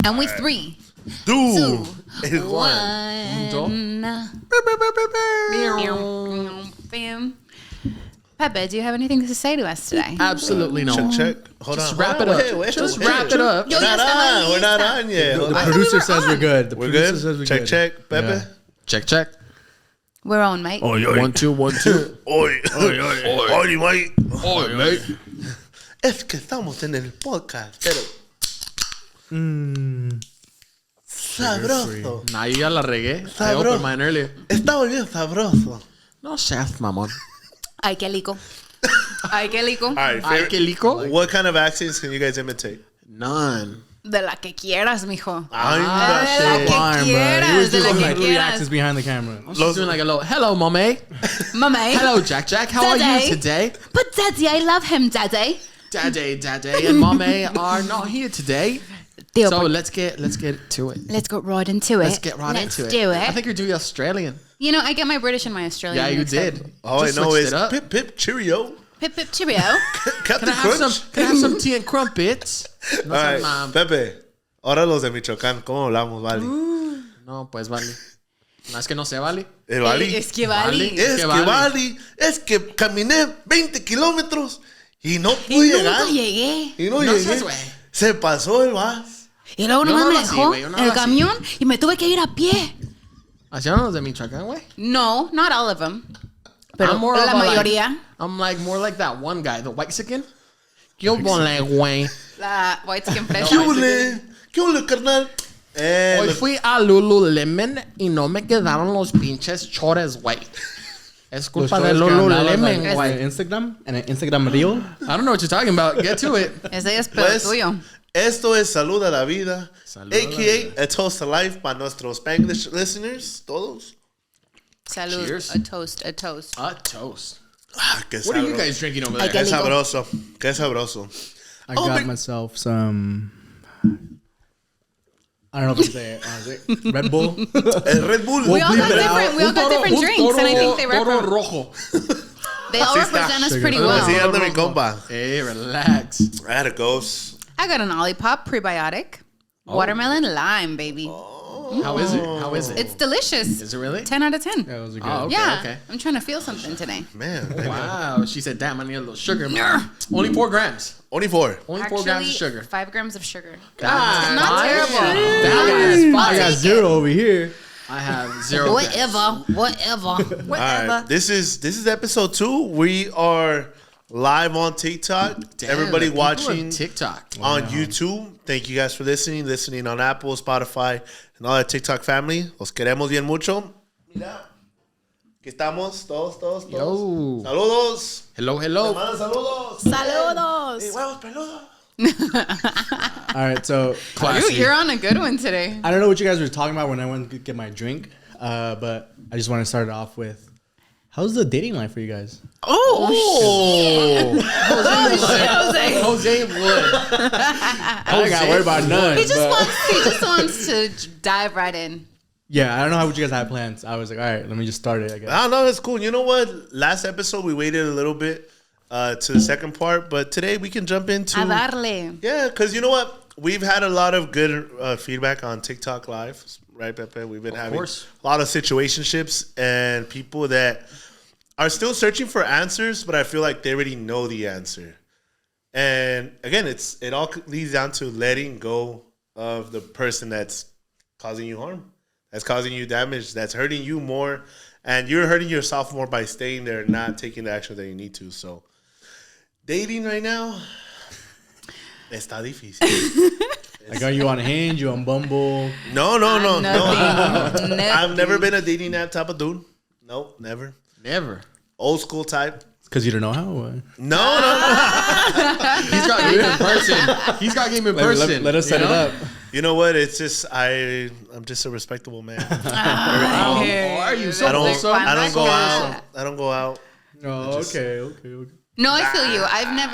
And we 3, 2, 1. Bam. Pepe, do you have anything to say to us today? Absolutely no. Check. Hold Just on. wrap it up. Just wrap it up. We're not on yet. The producer says we're good. The We're producer good. says we're Check, good. check. Pepe. Yeah. Check. We're on, mate. 1, 2, 1, 2. Oye, mate. Oye, mate. Es que estamos en el podcast, pero sabroso. Nah, yo ya la regué. I Sabroso. opened mine earlier. Está volviendo sabroso. No seas mamón. Ay, qué lico. Ay, qué lico. All right, Ay, qué lico. what kind of accents can you guys imitate? None. De la que quieras, mijo. Ay, De la Fine, que bro. He quieras. was De la doing que like 3 quieras. accents behind the camera. She's doing like a little, hello, mommy. Mame. Hello, Jack. How are Daddy. you today? But daddy, I love him, daddy. Daddy, and mommy are not here today. Tío, So por- let's get to it. let's go right into it. Let's get right into it. Let's do it. I think you're doing Australian. You know, I get my British and my Australian. Yeah, you mixed up. did. All I Just know switched is it up. pip pip cheerio. Pip pip cheerio. Captain Can I have Crunch. some? Can I have some tea and crumpets? No, All right, some, Pepe. Ahora los de Michoacán, ¿cómo hablamos, vale? no, pues vale. No, es que no se vale. ¿Vale? Es que vale. Es que vale. Es que caminé 20 kilómetros y no pude Y llegar. nunca llegué. Y no No llegué. seas güey. Se pasó el vas. Y luego Yo nomás no me hablo así, dejó güey, yo no en el hablo así. camión y me tuve que ir a pie. Así hablan los de Michoacán, güey. No, not all of them. Pero I'm more la of a, like- mayoría. I'm like more like that one guy, the white chicken. Yo ponle, güey. La white skin fresh. ¿Qué huele? ¿Qué huele, carnal? Hoy fui a Lululemon y no me quedaron los pinches chores, güey. Es Los culpa de shorts que andabas, Lululemon, like, güey. en Instagram, en el Instagram reel. I don't know what you're talking about. Get to it. Ese es pedo Pues, tuyo. esto es Salud a la Vida, Salud a la a.k.a. A Toast to Life para nuestros Spanglish listeners, todos. Salud. Cheers. A toast, a toast. A toast. Ah, qué What are you sabroso. guys drinking over Ay, there? qué Qué lico. sabroso. Qué sabroso. I Oh, got but- myself some. I don't know if I can say it. Red Bull. El Red Bull. We all bleep got it out. different. We all got different drinks, and I think they Toro represent. rojo. They all Así está. represent us pretty Sugar. well. Así anda mi compa. Hey, relax. There it goes. I got an Olipop prebiotic, watermelon lime, baby. How is it? How is it? It's delicious. Is it really? 10 out of 10. Yeah, those are good. Oh, okay, Yeah, okay. I'm trying to feel something today. Man. Wow. She said, damn, I need a little sugar. Man. Only 4 grams. Only 4. Only 4 grams of Actually, sugar. 5 grams of sugar. That's not fine. terrible. That is I fine. got 0 over here. I have 0 grams. Whatever. All right. This is episode 2. We are live on TikTok. Damn, Everybody the people of watching TikTok. on YouTube. Thank you guys for listening on Apple, Spotify, and all that TikTok family. Los queremos bien mucho. Mira. Aquí estamos, todos. Yo. Saludos. Hello. Hermanos, saludos. Saludos. Hey, huevos peludos. All right, so You're on a good one today. I don't know what you guys were talking about when I went to get my drink, but I just want to start it off with, how's the dating life for you guys? Oh. Jose Wood. I ain't got to worry about none. He just but- wants to dive right in. Yeah, I don't know what you guys had plans. I was like, all right, let me just start it, I guess. I don't know. It's cool. You know what? Last episode, we waited a little bit to the second part, but today we can jump into... A darle. Yeah, because you know what? We've had a lot of good feedback on TikTok Live, right, Pepe? We've been having course. a lot of situationships and people that are still searching for answers, but I feel like they already know the answer. And again, it all leads down to letting go of the person that's causing you harm, that's causing you damage, that's hurting you more, and you're hurting yourself more by staying there and not taking the action that you need to. So, dating right now, está difícil. I got you on Hinge, you on Bumble. No. Nothing. I've never been a dating app type of dude. Nope, never. Never. Old school type. Because you don't know how? Or? No. He's got game in person. He's got game in person. Let us set it up. You know what? It's just I'm just a respectable man. Oh, are you so I don't so? I don't go Yeah. out. I don't go out. Oh, okay. No, I feel you.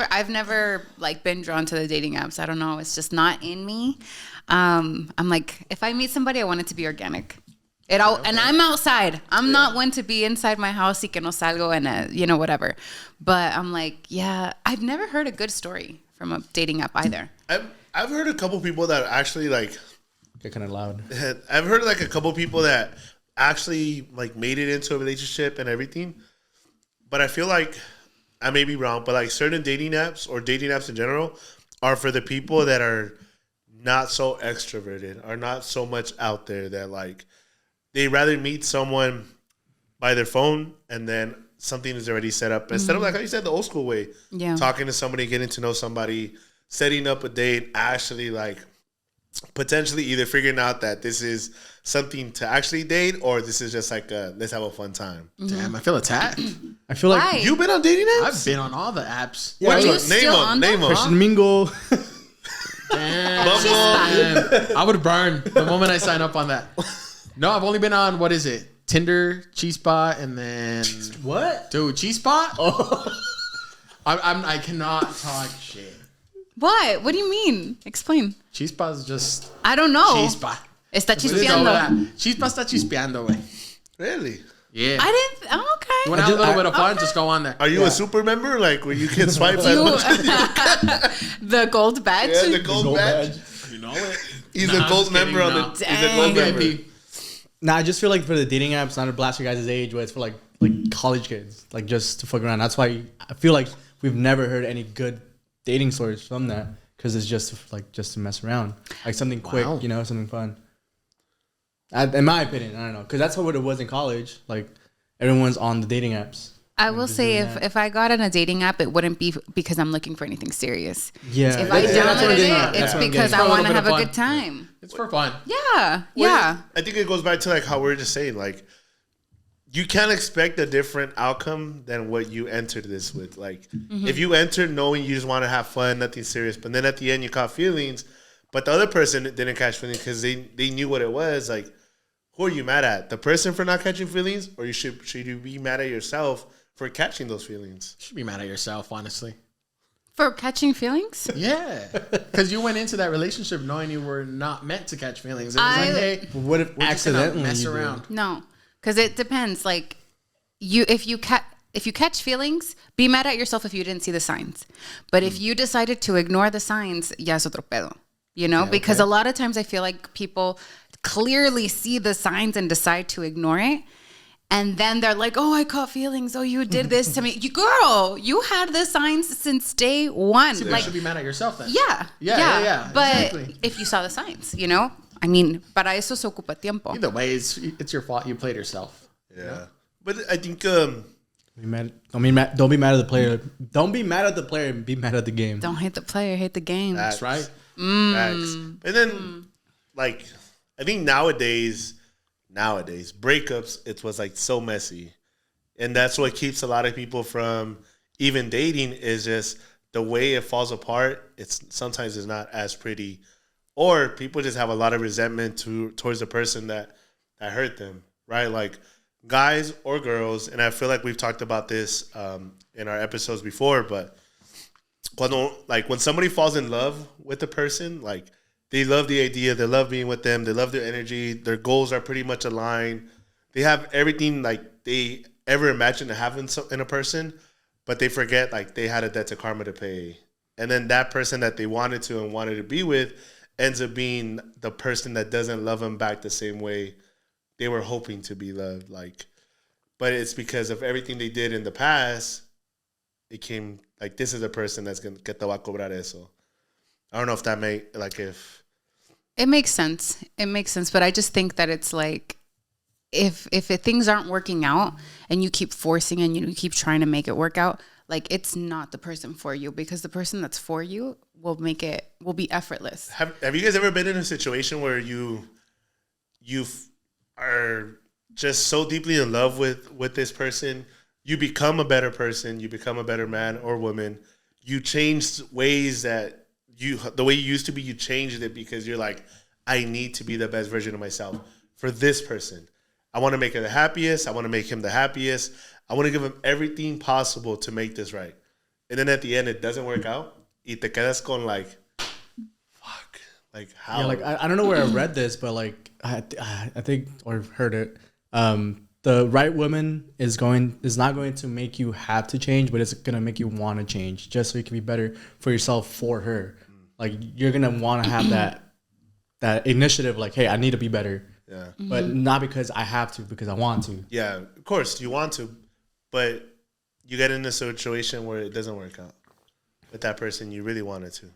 I've never like been drawn to the dating apps. I don't know. It's just not in me. I'm like, if I meet somebody, I want it to be organic. And I'm outside. I'm not one to be inside my house y que no salgo and whatever. But I'm like, yeah, I've never heard a good story from a dating app either. I've heard a couple people that actually like get kind of loud. I've heard like a couple people that actually like made it into a relationship and everything, but I feel like I may be wrong, but like certain dating apps or dating apps in general are for the people that are not so extroverted, are not so much out there, that like they rather meet someone by their phone and then something is already set up instead of like how you said, the old school way, talking to somebody, getting to know somebody, setting up a date, actually like potentially either figuring out that this is something to actually date or this is just like let's have a fun time. Damn, I feel attacked. I feel like Why? You've been on dating apps? I've been on all the apps. Are you Name still on them. them? Christian Mingle. Damn. Bumble. I would burn the moment I sign up on that. No, I've only been on, what is it? Tinder, Cheesespot, and then... What? Dude, Cheesespot? Oh. I cannot talk shit. What? What do you mean? Explain. Cheesespot is just... I don't know. Cheesespot. Está What is all chispeando. that? Cheesespot está chispeando, güey. Really? Yeah. I didn't. Oh, You okay. want to have a little bit of fun? Okay. Just go on there. Are you a super member? Like where you can swipe as You, much? the gold badge. Yeah, the gold badge. You know it. He's Nah, a I'm gold just member kidding, on no. the. He's a gold Dang. member. VIP. Nah, I just feel like for the dating apps, not to blast your guys' age, but it's for like college kids, like just to fuck around. That's why I feel like we've never heard any good dating stories from that, because it's just to mess around, like something quick, Wow. you know, something fun. In my opinion, I don't know, because that's what it was in college. Like everyone's on the dating apps. I will just say, doing if I got on a dating app, it wouldn't be because I'm looking for anything serious. Yeah, If I that's what I'm downloaded getting at. it, That's it's what I'm because getting I at. want to A little have bit a of good time. It's for fun. Yeah, Well, yeah. I think it goes back to like how we were just saying, like you can't expect a different outcome than what you entered this with. Like if you entered knowing you just want to have fun, nothing serious, but then at the end you caught feelings, but the other person didn't catch feelings because they knew what it was. Like, who are you mad at? The person for not catching feelings, or should you be mad at yourself for catching those feelings? You should be mad at yourself, honestly. For catching feelings? Yeah. Because you went into that relationship knowing you were not meant to catch feelings. It was like, hey, What if we're just gonna accidentally mess you do? around. No, because it depends. Like, if you catch feelings, be mad at yourself if you didn't see the signs. But if you decided to ignore the signs, ya es otro pedo. You know, because a lot of times I feel like people clearly see the signs and decide to ignore it. And then they're like, oh, I caught feelings. Oh, you did this to me. Girl, you had the signs since day one. So you Like, should be mad at yourself then. yeah. But Exactly. if you saw the signs, you know? I mean, para eso se ocupa tiempo. Either way, it's your fault. You played yourself. Yeah, but I think Don't be mad at the player. Don't be mad at the player. Be mad at the game. Don't hate the player, hate the game. That's right. facts. And then like I think nowadays breakups, it was like so messy, and that's what keeps a lot of people from even dating, is just the way it falls apart. It's sometimes it's not as pretty, or people just have a lot of resentment towards the person that hurt them, right? Like guys or girls, and I feel like we've talked about this in our episodes before, but when somebody falls in love with a person, like they love the idea, they love being with them, they love their energy, their goals are pretty much aligned. They have everything like they ever imagined to have in a person, but they forget like they had a debt to karma to pay. And then that person that they wanted to be with ends up being the person that doesn't love them back the same way they were hoping to be loved. Like, but it's because of everything they did in the past, it came like, this is a person that's going to get the va a cobrar eso. I don't know if that if It makes sense. It makes sense. But I just think that it's like, if things aren't working out and you keep forcing and you keep trying to make it work out, like it's not the person for you, because the person that's for you will be effortless. Have you guys ever been in a situation where you are just so deeply in love with this person, you become a better person, you become a better man or woman, you change ways that the way you used to be, you changed it because you're like, I need to be the best version of myself for this person. I want to make her the happiest. I want to make him the happiest. I want to give him everything possible to make this right. And then at the end, it doesn't work out. Y te quedas con like, fuck, like how? Yeah, like I don't know where I read this, but like I think or heard it. The right woman is not going to make you have to change, but it's gonna make you want to change, just so you can be better for yourself for her. Like you're gonna want to have that that initiative, like, hey, I need to be better. Yeah. But not because I have to, because I want to. Yeah, of course you want to, but you get in a situation where it doesn't work out with that person you really wanted to.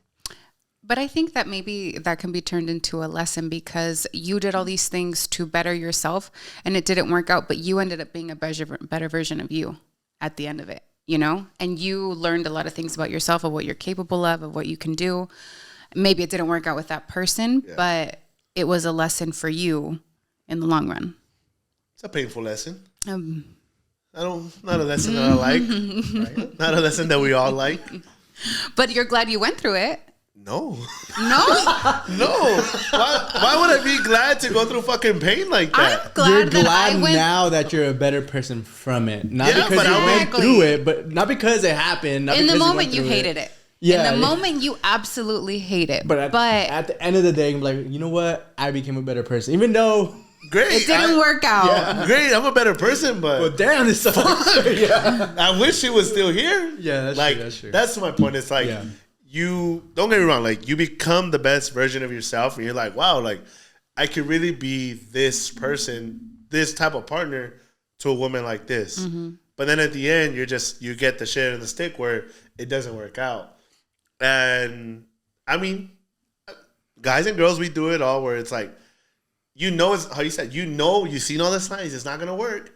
But I think that maybe that can be turned into a lesson because you did all these things to better yourself and it didn't work out, but you ended up being a better version of you at the end of it, you know? And you learned a lot of things about yourself, of what you're capable of what you can do. Maybe it didn't work out with that person, but it was a lesson for you in the long run. It's a painful lesson. Not a lesson that I like. Right? Not a lesson that we all like. But you're glad you went through it. No. No? No. Why would I be glad to go through fucking pain like that? I'm glad You're that glad I went. now that you're a better person from it. Not Yeah, because but you went Exactly. through it, but not because it happened. Not In the because moment, you went through hated it. Yeah, In the yeah. moment, you absolutely hate it. But at the end of the day, I'm like, you know what? I became a better person. Even though, Great. it didn't work out. Great. I'm a better person, but well, damn, this sucks. Yeah. I wish he was still here. Yeah, that's true. That's my point. It's like Yeah. you don't get me wrong. Like you become the best version of yourself, and you're like, wow, like I could really be this person, this type of partner to a woman like this. Mm-hmm. But then at the end, you get the shit in the stick where it doesn't work out. And I mean, guys and girls, we do it all where it's like, it's how you said, you've seen all the signs, it's not gonna work,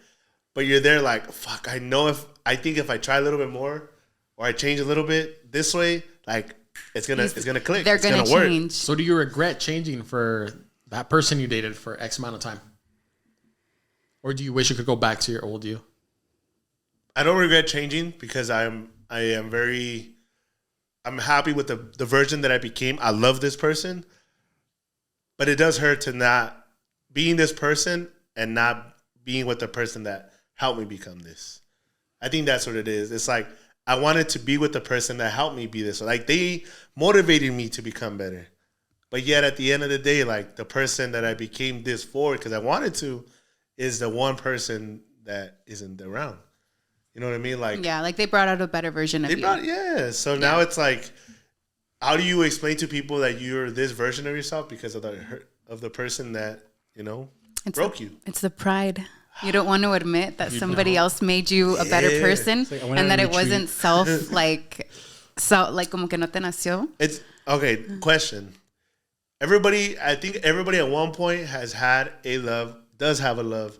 but you're there like, fuck, I think if I try a little bit more or I change a little bit this way, like it's gonna click. They're it's gonna work. change. So do you regret changing for that person you dated for X amount of time? Or do you wish you could go back to your old you? I don't regret changing because I'm happy with the version that I became. I love this person, but it does hurt to not being this person and not being with the person that helped me become this. I think that's what it is. It's like I wanted to be with the person that helped me be this. Like they motivated me to become better, but yet at the end of the day, like the person that I became this for because I wanted to is the one person that isn't around. You know what I mean? Like Yeah, like they brought out a better version of you. So now it's like, how do you explain to people that you're this version of yourself because of the person that broke you? It's the pride. You don't want to admit that somebody else made you a better person, like, I went and on that a it retreat. wasn't like como que no te nació. It's okay. Question. I think everybody at one point does have a love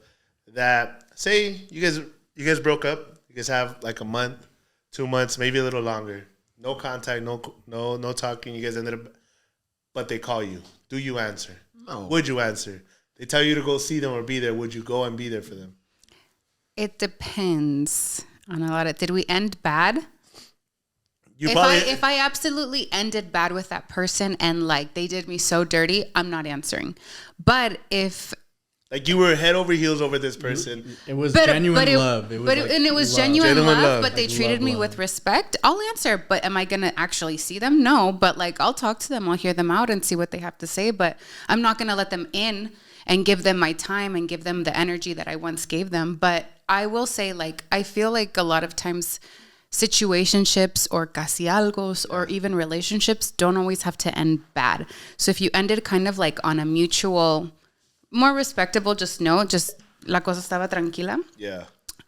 that say you guys broke up. You guys have like a month, 2 months, maybe a little longer. No contact, no talking. You guys ended up, but they call you. Do you answer? No. Would you answer? They tell you to go see them or be there. Would you go and be there for them? It depends on a lot of. Did we end bad? If I absolutely ended bad with that person and like they did me so dirty, I'm not answering. But if like you were head over heels over this person, It was genuine love. It was genuine love, but they Like treated me love. with respect. I'll answer, but am I going to actually see them? No, but like I'll talk to them. I'll hear them out and see what they have to say, but I'm not going to let them in and give them my time and give them the energy that I once gave them. But I will say, like, I feel like a lot of times situationships or casi algos or even relationships don't always have to end bad. So if you ended kind of like on a mutual, more respectable, just la cosa estaba tranquila. yeah.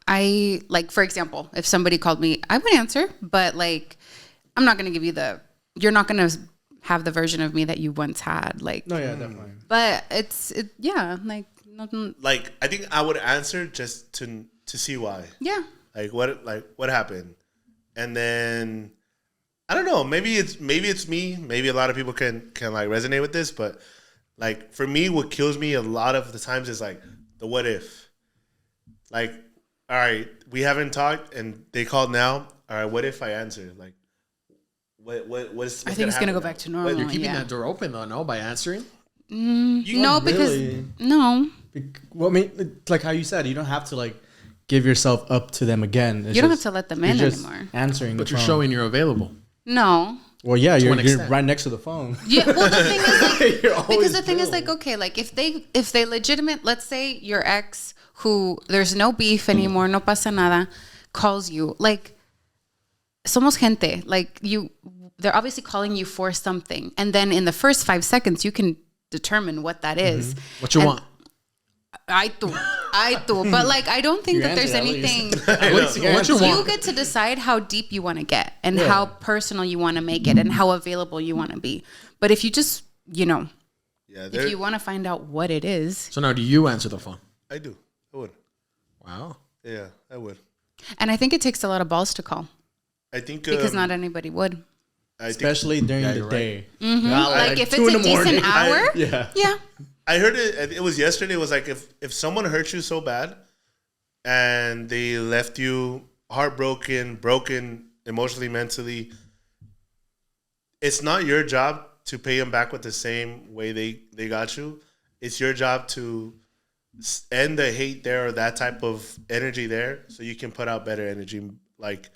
I, like, for example, if somebody called me, I would answer, but like, I'm not going to give you you're not going to have the version of me that you once had. Like, No, yeah, definitely. but yeah, like, nothing. Like I think I would answer just to see why. Yeah. Like what happened? And then I don't know, maybe it's me, maybe a lot of people can like resonate with this, but like for me what kills me a lot of the times is like the what if. Like, all right, we haven't talked and they called now. All right, what if I answer? Like what's I think it's going to go now? back to normal. You're keeping yeah. that door open though, no? By answering? No, because, really. no. Well, I mean, it's like how you said, you don't have to like give yourself up to them again. It's You don't just- have to let them in you're just anymore. Answering, But the you're phone. showing you're available. No. Well, yeah, an you're extent. right next to the phone. Yeah, well, the thing is, like, You're always because the thing is, available. like, okay, like if they legitimate, let's say your ex who there's no beef anymore, no pasa nada, calls you, like, somos gente, like they're obviously calling you for something, and then in the first 5 seconds you can determine what that is. What you And want? I do. But like, I don't think You that there's answered at least. anything. What you You want? get to decide how deep you want to get and Yeah. how personal you want to make it and how available you want to be. But if you just, Yeah, if you want to find out what it is, So now, do you answer the phone? I do. I would. Wow. Yeah, I would. and I think it takes a lot of balls to call I think because not anybody would. I think Especially during the you're right. day. Like if 2 it's in a the morning. decent hour, Yeah. yeah. I heard it. It was yesterday. It was like if someone hurt you so bad, and they left you heartbroken, broken emotionally, mentally. It's not your job to pay them back with the same way they got you. It's your job to end the hate there or that type of energy there, so you can put out better energy. Like,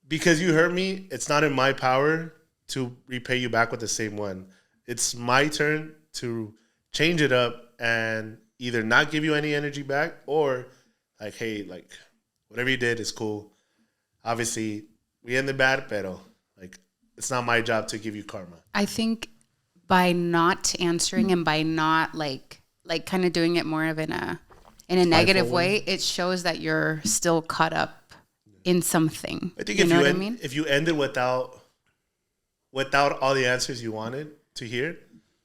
because you hurt me, it's not in my power to repay you back with the same one. It's my turn to change it up and either not give you any energy back or like, hey, like whatever you did is cool. Obviously, we ended bad, pero like it's not my job to give you karma. I think by not answering and by not like kind of doing it more of in a negative way, it shows that you're still caught up in something. I think you if know you what end, I mean? if you ended without all the answers you wanted to hear,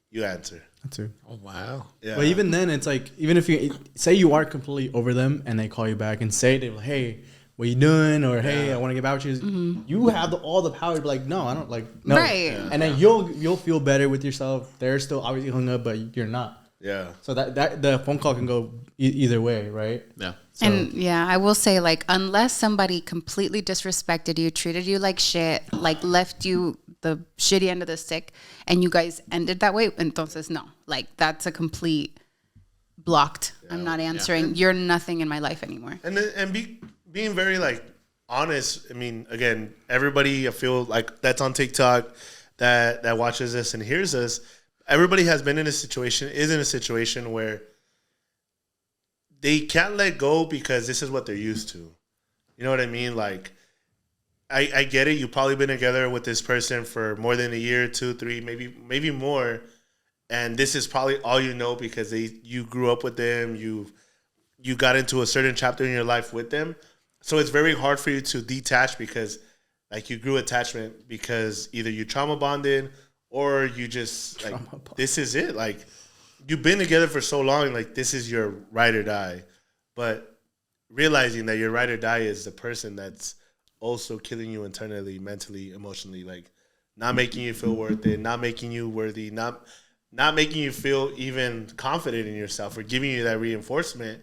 you answer. Too. Oh wow. Yeah. But even then, it's like, even if you say you are completely over them and they call you back and say, they're like, hey, what you doing? Or, hey, I want to get back with you. You have all the power to be like, no, I don't like, no. Right. Yeah. And then you'll feel better with yourself. They're still obviously hung up, but you're not. Yeah. So that the phone call can go either way, right? Yeah. So, And yeah, I will say, like, unless somebody completely disrespected you, treated you like shit, like left you the shitty end of the stick, and you guys ended that way, entonces no. Like, that's a complete blocked. I'm not answering. You're nothing in my life anymore. And being very like honest. I mean, again, everybody I feel like that's on TikTok that watches this and hears us. Everybody has been in a situation, is in a situation where they can't let go because this is what they're used to. You know what I mean? Like, I get it. You've probably been together with this person for more than a year, 2, 3, maybe more. And this is probably all you know because you grew up with them. You got into a certain chapter in your life with them. So it's very hard for you to detach because like you grew attachment because either you trauma bonded or you just like, this is it. Like, you've been together for so long, like this is your ride or die. But realizing that your ride or die is the person that's also killing you internally, mentally, emotionally, like not making you feel worth it, not making you worthy, not making you feel even confident in yourself or giving you that reinforcement.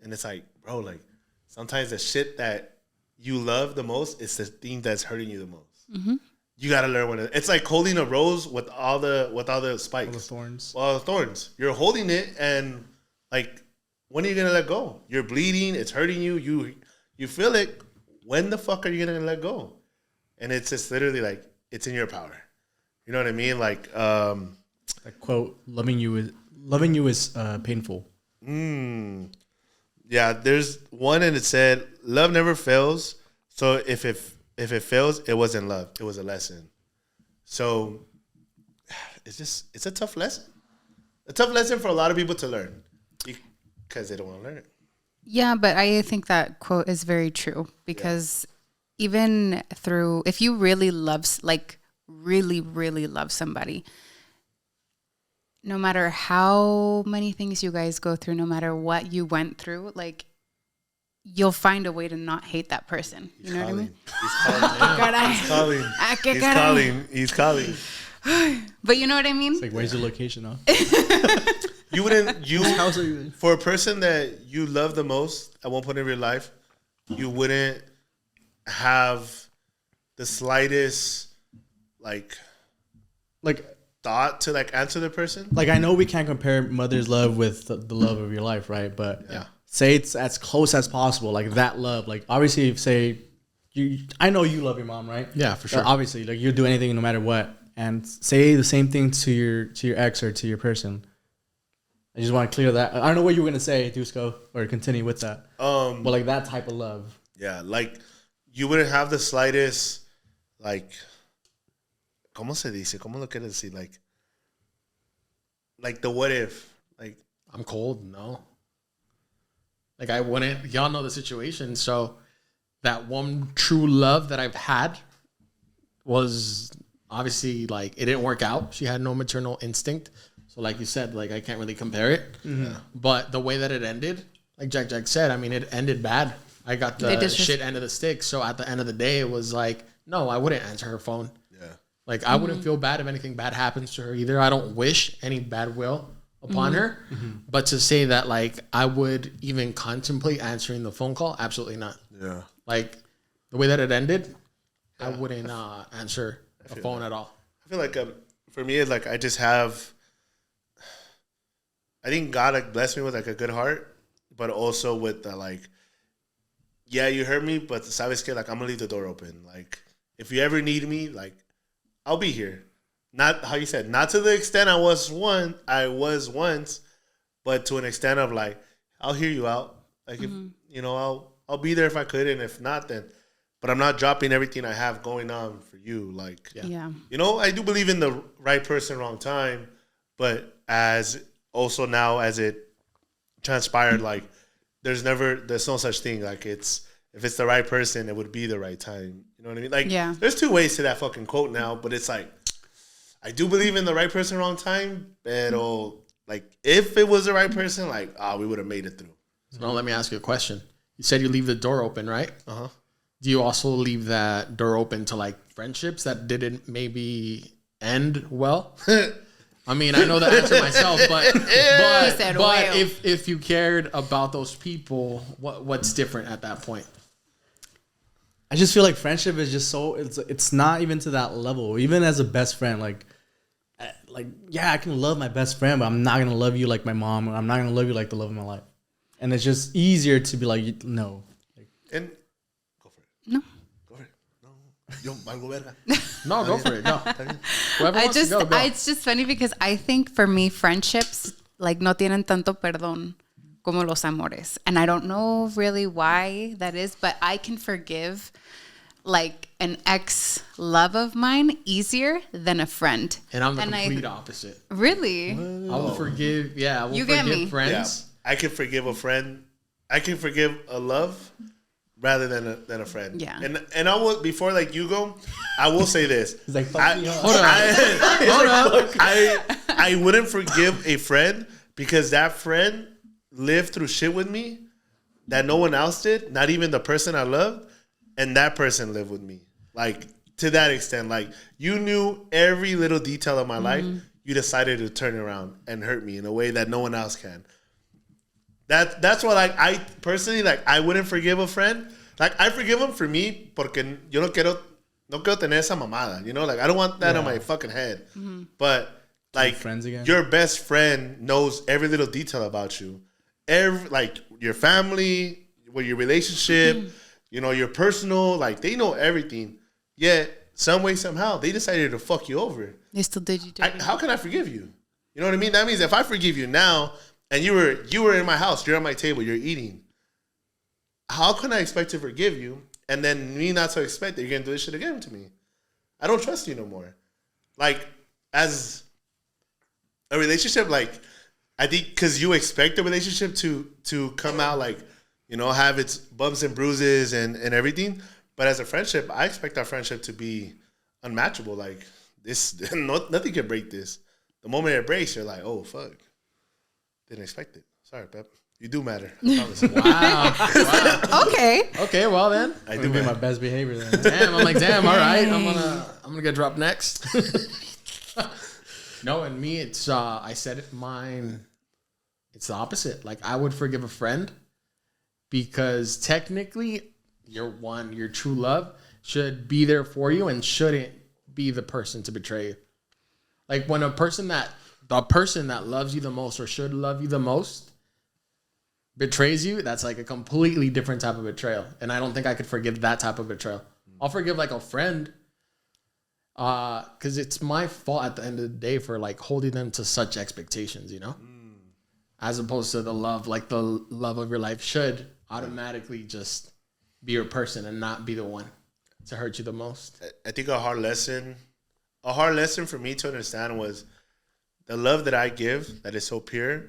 And it's like, bro, like sometimes the shit that you love the most is the thing that's hurting you the most. Mm-hmm. You got to learn when it's like holding a rose with all the spikes, all the thorns. All the thorns. You're holding it, and like, when are you gonna let go? You're bleeding. It's hurting you. You feel it. When the fuck are you gonna let go? And it's just literally like it's in your power. You know what I mean? Like, That quote, loving you is painful. Yeah, there's one and it said, love never fails. So if it fails, it wasn't love. It was a lesson. So it's a tough lesson. A tough lesson for a lot of people to learn because they don't want to learn it. Yeah, but I think that quote is very true because even through, if you really love, like really, really love somebody, no matter how many things you guys go through, no matter what you went through, like you'll find a way to not hate that person. You know what I mean? He's calling. But you know what I mean? It's like, where's your location, huh? You wouldn't, House are you in? for a person that you love the most at one point in your life, you wouldn't have the slightest like thought to like answer the person. Like, I know we can't compare mother's love with the love of your life, right? But say it's as close as possible, like that love. Like, obviously, if say I know you love your mom, right? Yeah, for sure. Obviously, like you'll do anything no matter what. And say the same thing to your ex or to your person. I just want to clear that. I don't know what you were gonna say, Dusko, or continue with that. But like that type of love. Yeah, like you wouldn't have the slightest like, ¿cómo se dice? ¿Cómo lo quieres decir? Like, like the what if, like I'm cold. No. Like I wouldn't. Y'all know the situation. So that one true love that I've had was obviously like it didn't work out. She had no maternal instinct. So like you said, like I can't really compare it. Mm-hmm. But the way that it ended, like Jack said, I mean, it ended bad. I got the shit end of the stick. So at the end of the day, it was like, no, I wouldn't answer her phone. Yeah. Like I wouldn't feel bad if anything bad happens to her either. I don't wish any bad will upon her. Mm-hmm. But to say that like I would even contemplate answering the phone call, absolutely not. Yeah. Like the way that it ended, I wouldn't answer a phone at all. I feel like for me, it's like I just have. I think God like blessed me with like a good heart, but also with the like. Yeah, you heard me, but sabes que like I'm gonna leave the door open. Like if you ever need me, like I'll be here. Not how you said, not to the extent I was once, but to an extent of like I'll hear you out. Like if you know, I'll be there if I could, and if not, then. But I'm not dropping everything I have going on for you. Like, you know, I do believe in the right person, wrong time. But as also now as it transpired, like there's no such thing. Like if it's the right person, it would be the right time. You know what I mean? Like, there's two ways to that fucking quote now. But it's like, I do believe in the right person, wrong time. But like, if it was the right person, like, we would have made it through. So now let me ask you a question. You said you leave the door open, right? Uh-huh. Do you also leave that door open to like friendships that didn't maybe end well? I mean, I know the answer myself, but if you cared about those people, what's different at that point? I just feel like friendship is just so it's not even to that level. Even as a best friend, like I can love my best friend, but I'm not gonna love you like my mom, or I'm not gonna love you like the love of my life. And it's just easier to be like, no. And no. Go for it. No. Yo valgo verga. No, go for it. No. It's just funny because I think for me, friendships like no tienen tanto perdón como los amores. And I don't know really why that is, but I can forgive like an ex love of mine easier than a friend. And I'm the complete opposite. Really? I will forgive. Yeah. I will forgive friends. Yeah. I can forgive a friend. I can forgive a love rather than a friend. Yeah. And I will, before like you go, I will say this. He's like, I wouldn't forgive a friend because that friend lived through shit with me that no one else did, not even the person I loved, and that person lived with me. Like to that extent, like you knew every little detail of my life, you decided to turn around and hurt me in a way that no one else can. That's why, like, I personally, like, I wouldn't forgive a friend. Like, I forgive him for me porque yo no quiero tener esa mamada, you know? Like, I don't want that on my fucking head. Mm-hmm. But, like, friends again? Your best friend knows every little detail about you. Like, your family, your relationship, you know, your personal, like, they know everything. Yet, some way, somehow, they decided to fuck you over. They still did you dirty. How can I forgive you? You know what I mean? That means if I forgive you now, and you were in my house, you're at my table, you're eating. How can I expect to forgive you and then me not to expect that you're gonna do this shit again to me? I don't trust you no more. Like, as a relationship, like, I think because you expect the relationship to come out like, you know, have its bumps and bruises and everything. But as a friendship, I expect our friendship to be unmatchable. Like, nothing can break this. The moment it breaks, you're like, oh, fuck. Didn't expect it. Sorry, Pep. You do matter. I promise. Wow. Okay, well then. I do be my best behavior then. Damn, I'm like, damn, all right. I'm gonna get dropped next. No, and me, it's I said it mine. It's the opposite. Like, I would forgive a friend because technically your true love should be there for you and shouldn't be the person to betray you. Like, when the person that loves you the most or should love you the most betrays you, that's like a completely different type of betrayal. And I don't think I could forgive that type of betrayal. I'll forgive like a friend because it's my fault at the end of the day for like holding them to such expectations, you know? As opposed to the love, like the love of your life should automatically just be your person and not be the one to hurt you the most. I think a hard lesson for me to understand was the love that I give that is so pure,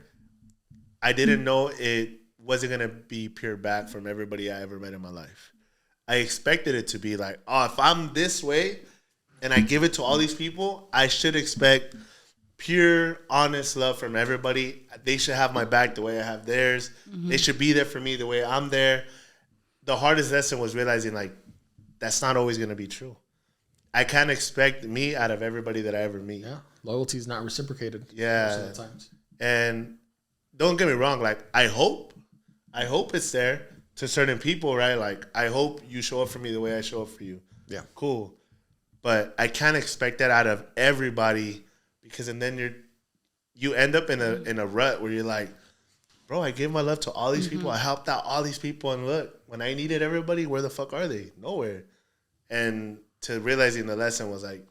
I didn't know it wasn't going to be pure back from everybody I ever met in my life. I expected it to be like, oh, if I'm this way and I give it to all these people, I should expect pure, honest love from everybody. They should have my back the way I have theirs. They should be there for me the way I'm there. The hardest lesson was realizing, like, that's not always going to be true. I can't expect me out of everybody that I ever meet. Yeah, loyalty is not reciprocated. Yeah, most of the times. And don't get me wrong. Like, I hope it's there to certain people, right? Like, I hope you show up for me the way I show up for you. Yeah, cool. But I can't expect that out of everybody, because then you end up in a rut where you're like, bro, I gave my love to all these people. I helped out all these people, and look, when I needed everybody, where the fuck are they? Nowhere. And to realizing the lesson was like,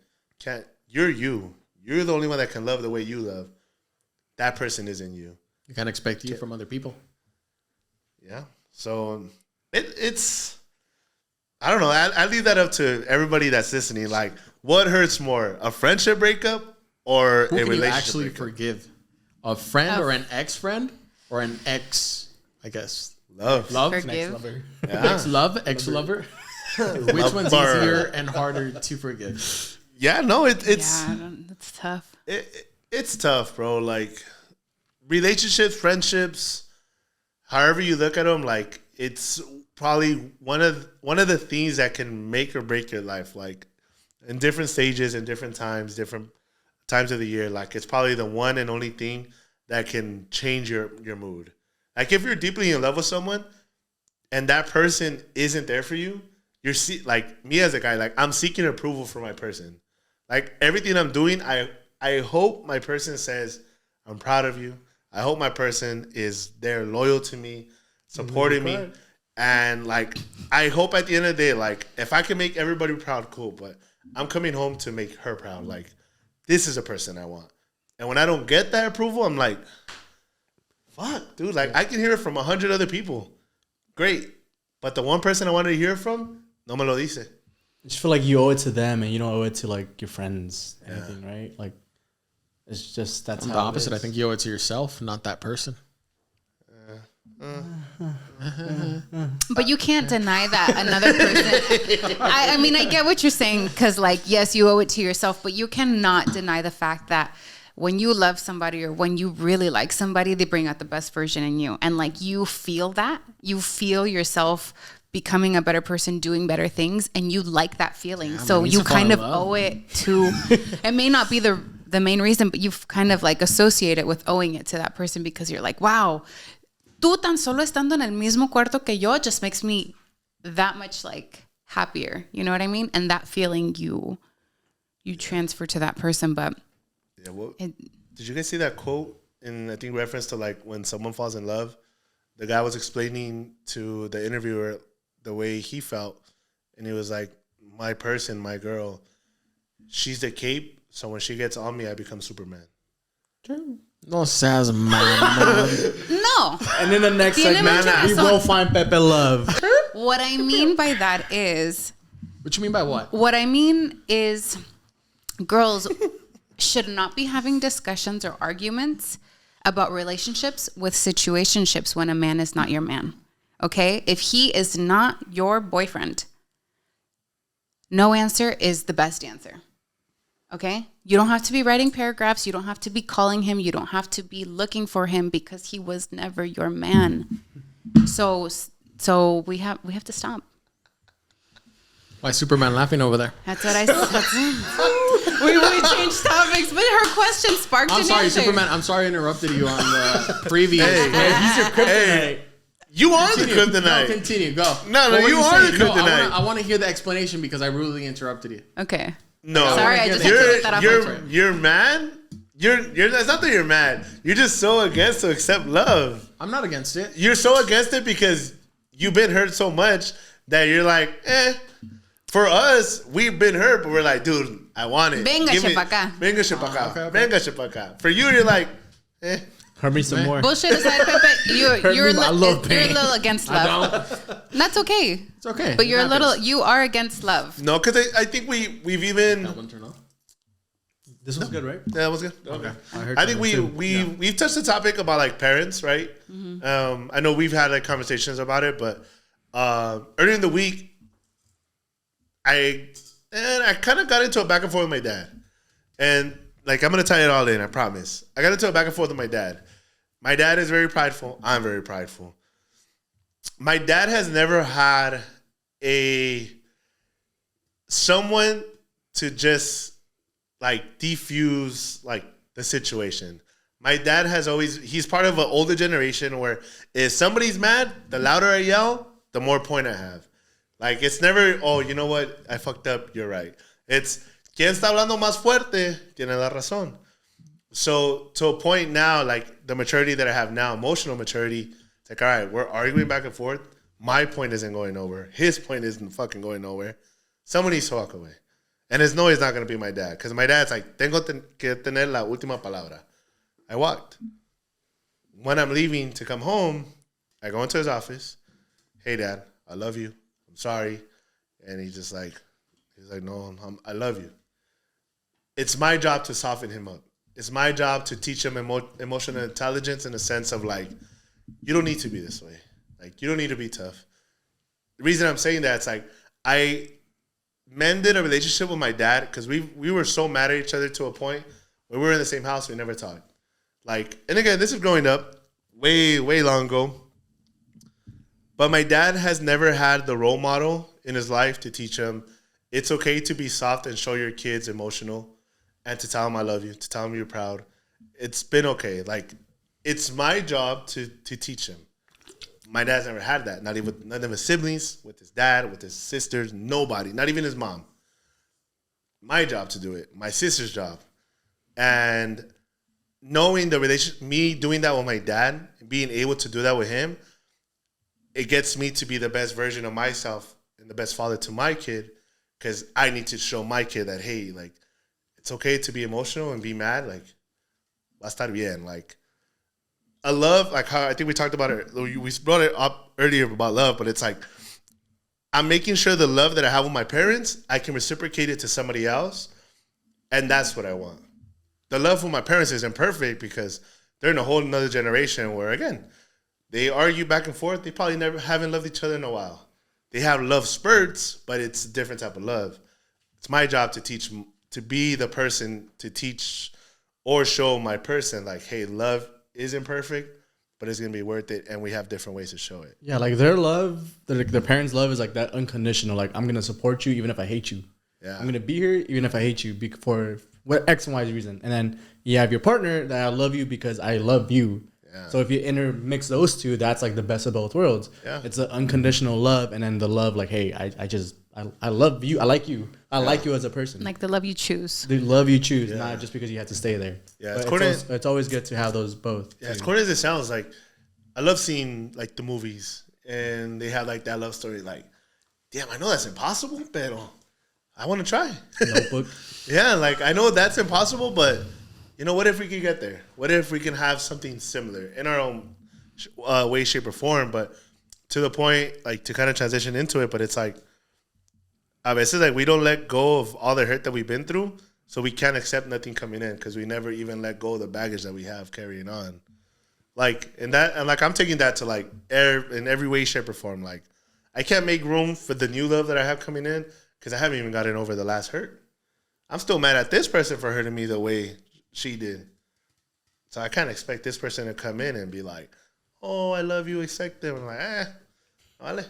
you're you. You're the only one that can love the way you love. That person isn't you. You can't expect you from other people. Yeah. So it's I don't know. I leave that up to everybody that's listening. Like, what hurts more, a friendship breakup or Who a can relationship you actually breakup? forgive? A friend or an ex-friend or an ex, I guess. Love. Forgive. Yeah. Ex-lover. Which one's easier and harder to forgive? Yeah, no, it's It's tough. it's tough, bro. Like, relationships, friendships, however you look at them, like, it's probably one of the things that can make or break your life. Like, in different stages, in different times of the year, like, it's probably the one and only thing that can change your mood. Like, if you're deeply in love with someone and that person isn't there for you, like, me as a guy, like, I'm seeking approval for my person. Like, everything I'm doing, I hope my person says, I'm proud of you. I hope my person is there, loyal to me, supporting me. And, like, I hope at the end of the day, like, if I can make everybody proud, cool. But I'm coming home to make her proud. Like, this is a person I want. And when I don't get that approval, I'm like, fuck, dude. Like, I can hear it from 100 other people. Great. But the one person I wanted to hear it from, no me lo dice. I just feel like you owe it to them and you don't owe it to, like, your friends, anything, right? Like, it's just, that's how the opposite. it I is. think you owe it to yourself, not that person. But you can't deny that another person. I mean, I get what you're saying, because, like, yes, you owe it to yourself, but you cannot deny the fact that when you love somebody or when you really like somebody, they bring out the best version in you. And, like, you feel that. You feel yourself becoming a better person, doing better things, and you like that feeling. Yeah, so man, you to fall kind in of love. owe it to, it may not be the main reason, but you've kind of, like, associate it with owing it to that person, because you're like, wow, tú tan solo estando en el mismo cuarto que yo just makes me that much, like, happier. You know what I mean? And that feeling you transfer to that person. But Yeah, well, did you guys see that quote in, I think, reference to, like, when someone falls in love? The guy was explaining to the interviewer the way he felt, and he was like, my person, my girl, she's the cape, so when she gets on me, I become Superman. No seas man. no, And in the next Tiene segment, mucha we razón. will find Pepe Love. what I mean by that is, What you mean by what? what I mean is, girls should not be having discussions or arguments about relationships with situationships when a man is not your man. Okay? If he is not your boyfriend, no answer is the best answer. Okay? You don't have to be writing paragraphs. You don't have to be calling him. You don't have to be looking for him, because he was never your man. So we have to stop. Why is Superman laughing over there? That's what I said. We changed topics, but her question sparked I'm an sorry, answer. Superman. I'm sorry I interrupted you on the previous. He's your kryptonite. You are the No, kryptonite. continue. Go. No, What were you are saying? the kryptonite. I want to hear the explanation because I rudely interrupted you. Okay. No, Sorry, I just had to get that off my chest. you're mad. You're. It's not that you're mad. You're just so against to accept love. I'm not against it. You're so against it because you've been hurt so much that you're like, For us, we've been hurt, but we're like, dude, I want it. Venga, Give me- pa' acá. Venga, pa' acá. Okay. Venga, pa' acá. For you, you're like, Hurt me some more. Bullshit aside, Pepe, you're me, I love you're a pain. little against love. That's okay. It's okay. But you're It a little, happens. you are against love. No, because I think we've even. That one turn off. This was good, right? Yeah, that was good. Okay. I think we've touched the topic about like parents, right? I know we've had like conversations about it, but earlier in the week, I kind of got into a back and forth with my dad, and like I'm gonna tie it all in. I promise. I got into a back and forth with my dad. My dad is very prideful. I'm very prideful. My dad has never had someone to just like defuse like the situation. My dad has always, he's part of an older generation where if somebody's mad, the louder I yell, the more point I have. Like it's never, oh, you know what, I fucked up, you're right. It's, ¿quién está hablando más fuerte? Tiene la razón. So to a point now, like the maturity that I have now, emotional maturity, it's like, all right, we're arguing back and forth. My point isn't going nowhere. His point isn't fucking going nowhere. Someone needs to walk away. And it's no, he's not going to be my dad. Because my dad's like, tengo que tener la última palabra. I walked. When I'm leaving to come home, I go into his office. Hey, Dad, I love you. I'm sorry. And he's like, no, I love you. It's my job to soften him up. It's my job to teach him emotional intelligence in the sense of like, you don't need to be this way. Like, you don't need to be tough. The reason I'm saying that, it's like, I mended a relationship with my dad because we were so mad at each other to a point when we were in the same house, we never talked. Like, and again, this is growing up way, way long ago. But my dad has never had the role model in his life to teach him it's okay to be soft and show your kids emotional and to tell them I love you, to tell them you're proud. It's been okay. Like, it's my job to teach him. My dad's never had that. Not even with none of his siblings, with his dad, with his sisters, nobody, not even his mom. My job to do it. My sister's job. And knowing the relationship, me doing that with my dad, being able to do that with him, it gets me to be the best version of myself and the best father to my kid because I need to show my kid that, hey, like, it's okay to be emotional and be mad. Like, va a estar bien. Like, I love, like how I think we talked about it. We brought it up earlier about love, but it's like I'm making sure the love that I have with my parents, I can reciprocate it to somebody else, and that's what I want. The love with my parents isn't perfect because they're in a whole another generation where, again, they argue back and forth. They probably never haven't loved each other in a while. They have love spurts, but it's a different type of love. It's my job to teach, to be the person to teach or show my person like, hey, love isn't perfect, but it's gonna be worth it, and we have different ways to show it. Yeah, like their love, their parents' love is like that unconditional. Like, I'm gonna support you even if I hate you. Yeah, I'm gonna be here even if I hate you for what X and Y reason. And then you have your partner that I love you because I love you. Yeah. So if you intermix those two, that's like the best of both worlds. Yeah, it's an unconditional love, and then the love like, hey, I love you. I like you. I like you as a person. Like the love you choose. The love you choose, not just because you have to stay there. Yeah, it's always good to have those both. Yeah, as corny as it sounds, like I love seeing like the movies and they have like that love story. Like, damn, I know that's impossible, but I want to try. Notebook. Yeah, like I know that's impossible, but you know, what if we could get there? What if we can have something similar in our own way, shape, or form? But to the point, like to kind of transition into it, but it's like, a veces like we don't let go of all the hurt that we've been through, so we can't accept nothing coming in because we never even let go of the baggage that we have carrying on. Like, and like I'm taking that to like in every way, shape, or form. Like, I can't make room for the new love that I have coming in because I haven't even gotten over the last hurt. I'm still mad at this person for hurting me the way she did. So I can't expect this person to come in and be like, oh, I love you, accept them. I'm like, vale.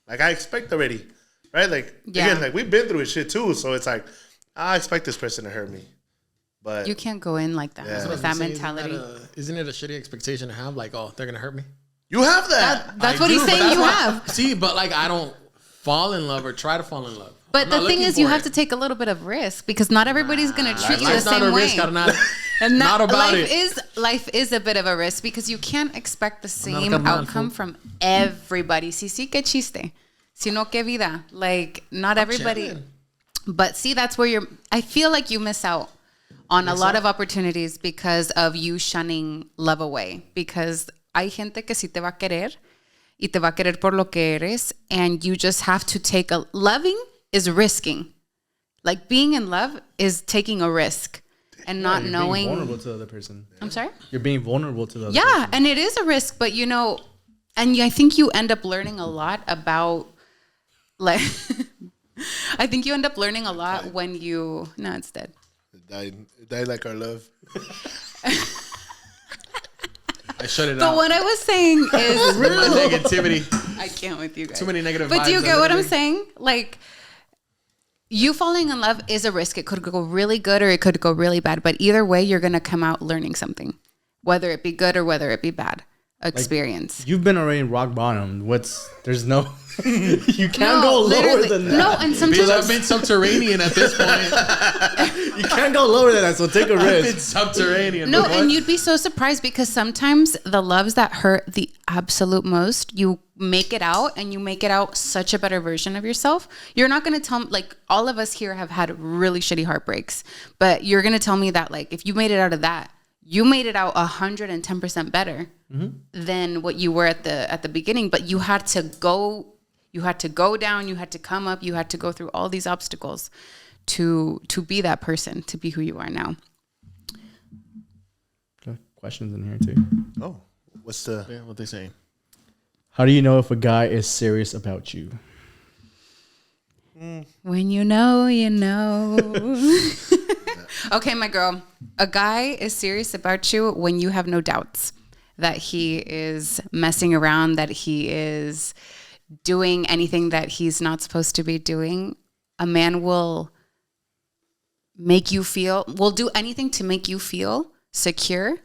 Like, I expect already. Right? Like, again, like we've been through it shit too. So it's like, I expect this person to hurt me. But you can't go in like that with that mentality. Isn't it a shitty expectation to have? Like, oh, they're going to hurt me? You have that. That's what he's saying you have. See, but like, I don't fall in love or try to fall in love. But the thing is, you have to take a little bit of risk because not everybody's going to treat you the same way. And not about life is a bit of a risk because you can't expect the same outcome from everybody. Sí, que chiste. Sino que vida. Like, not everybody. But see, that's where I feel like you miss out on a lot of opportunities because of you shunning love away. Because hay gente que sí te va a querer y te va a querer por lo que eres. And you just have to loving is risking. Like, being in love is taking a risk. and not You're knowing. being vulnerable to the other person. I'm sorry? You're being vulnerable to the other Yeah, person. and it is a risk, but I think you end up learning a lot about, like, I think you end up learning a lot when you, no, it's dead. It died like our love. I shut it But out. what I was saying is, My negativity. I can't with you guys. Too many negative But vibes. do you get what I'm everything. saying? Like, you falling in love is a risk. It could go really good or it could go really bad. But either way, you're going to come out learning something, whether it be good or whether it be bad experience. You've been already rock bottom. There's no, you can't go lower literally. than that. No, and Bitch, sometimes I've been subterranean at this point. You can't go lower than that, so take a I've been risk. subterranean. no, What? and you'd be so surprised because sometimes the loves that hurt the absolute most, you make it out and you make it out such a better version of yourself. You're not going to tell me, like, all of us here have had really shitty heartbreaks, but you're going to tell me that, like, if you made it out of that, you made it out 110% better than what you were at the beginning, but you had to go down, you had to come up, you had to go through all these obstacles to be that person, to be who you are now. Got questions in here too. Oh, what's the? Yeah, what they saying? How do you know if a guy is serious about you? When you know, you know. Okay, my girl. A guy is serious about you when you have no doubts that he is messing around, that he is doing anything that he's not supposed to be doing. A man will do anything to make you feel secure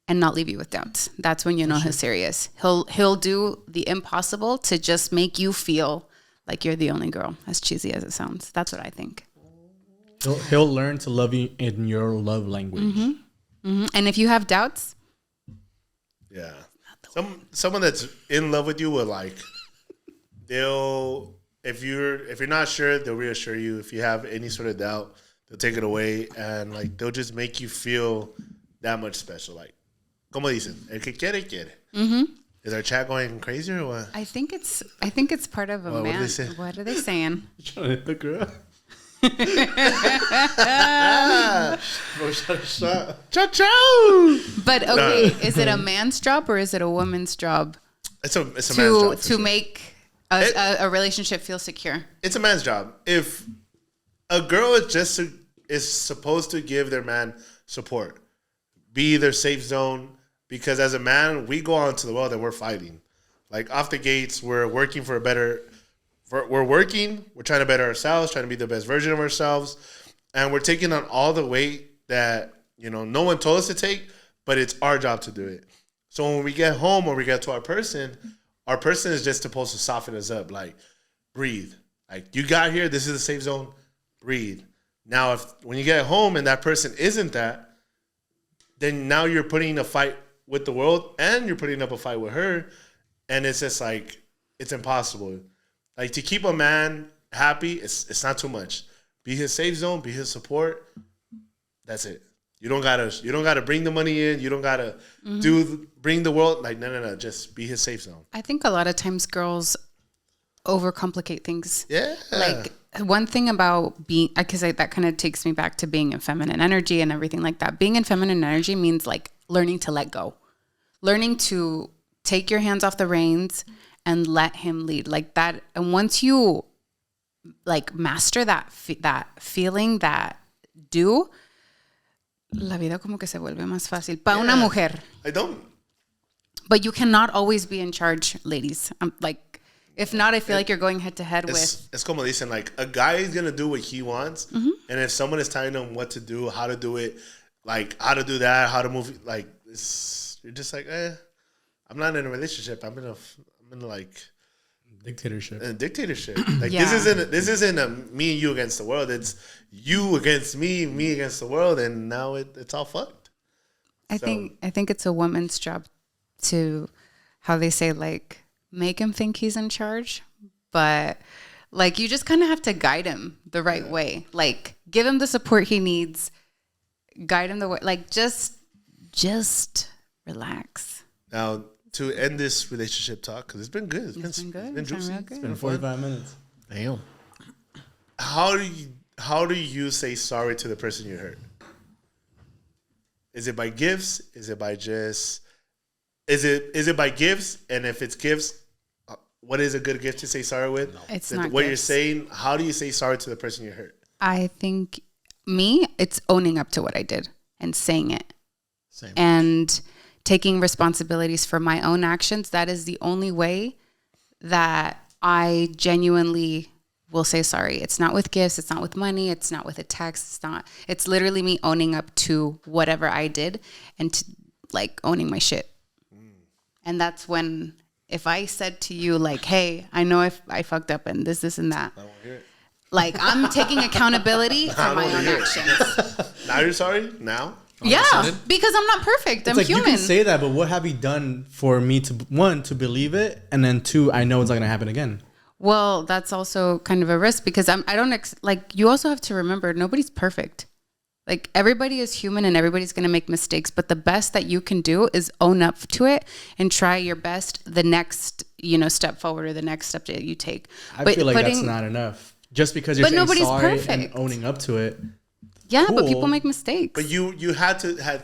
and not leave you with doubts. That's when you know he's serious. He'll do the impossible to just make you feel like you're the only girl, as cheesy as it sounds. That's what I think. He'll learn to love you in your love language. Yeah. And if you have doubts, Someone that's in love with you will, like, if you're not sure, they'll reassure you. If you have any sort of doubt, they'll take it away, and, like, they'll just make you feel that much special. Like, como dicen, el que quiere quiere. Is our chat going crazy or what? I think it's part of a What do man. they say? What are they saying? Trying to hit the girl. Ciao. But okay, is it a man's job or is it a woman's job It's a man's to job. for to sure. make a relationship feel secure? It's a man's job. If a girl is supposed to give their man support, be their safe zone, because as a man, we go out into the world and we're fighting. Like, off the gates, we're working for a better. We're working. We're trying to better ourselves, trying to be the best version of ourselves, and we're taking on all the weight that no one told us to take, but it's our job to do it. So when we get home or we get to our person is just supposed to soften us up. Like, breathe. Like, you got here. This is a safe zone. Breathe. Now, when you get home and that person isn't that, then now you're putting a fight with the world and you're putting up a fight with her, and it's just like, it's impossible. Like, to keep a man happy, it's not too much. Be his safe zone. Be his support. That's it. You don't gotta bring the money in. You don't gotta bring the world. Like, no. Just be his safe zone. I think a lot of times girls overcomplicate things. Yeah. Like, one thing about being, because that kind of takes me back to being in feminine energy and everything like that. Being in feminine energy means, like, learning to let go, learning to take your hands off the reins and let him lead, like that. And once you, like, master that feeling, la vida como que se vuelve más fácil para una mujer. I don't. But you cannot always be in charge, ladies. Like, if not, I feel like you're going head to head with. It's como dicen, like, a guy is gonna do what he wants, and if someone is telling him what to do, how to do it, like, how to do that, how to move, like, you're just like, I'm not in a relationship. I'm in like Dictatorship. a dictatorship. Like, Yeah. this isn't a me and you against the world. It's you against me against the world, and now it's all fucked. I think it's a woman's job to, how they say, like, make him think he's in charge, but, like, you just kind of have to guide him the right way. Like, give him the support he needs, guide him the way. Like, just relax. Now, to end this relationship talk, because it's been good. It's been good. It's been It's been juicy. real good. It's been 45 minutes. Damn. How do you say sorry to the person you hurt? Is it by gifts? Is it by just? Is it by gifts? And if it's gifts, what is a good gift to say sorry with? No. It's not what gifts. you're saying. How do you say sorry to the person you hurt? I think it's owning up to what I did and saying it. Same. And taking responsibilities for my own actions. That is the only way that I genuinely will say sorry. It's not with gifts. It's not with money. It's not with a text. It's literally me owning up to whatever I did and like owning my shit. And that's when, if I said to you like, hey, I know I fucked up and this and that. I won't hear it. Like, I'm taking accountability for my own actions. Now you're sorry? Now? Yeah, because I'm not perfect. I'm like, human. you can say that, but what have you done for me to, one, to believe it, and then two, I know it's not going to happen again? Well, that's also kind of a risk because you also have to remember nobody's perfect. Like, everybody is human and everybody's going to make mistakes, but the best that you can do is own up to it and try your best the next, step forward or the next step that you take. I feel like that's not enough. Just because you're saying nobody's sorry perfect. and owning up to it. Yeah, cool. but people make mistakes. But you had to thought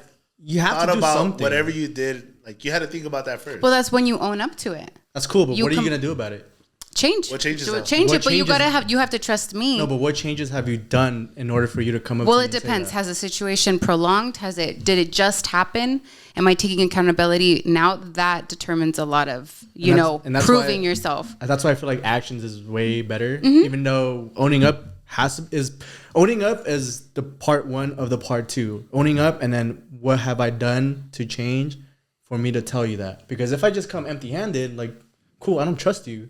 do about something. whatever you did. Like, you had to think about that first. Well, that's when you own up to it. That's cool, but what are you going to do about it? Change. What changes? Change What it, but you changes- have to trust me. No, but what changes have you done in order for you to come up? Well, to it me and say depends. that? Has the situation prolonged? Did it just happen? Am I taking accountability now? That determines a lot of And that's proving why- yourself. That's why I feel like actions is way better, Mm-hmm. even though owning up is the part one of the part two. Owning up, and then what have I done to change for me to tell you that? Because if I just come empty-handed, like, cool, I don't trust you.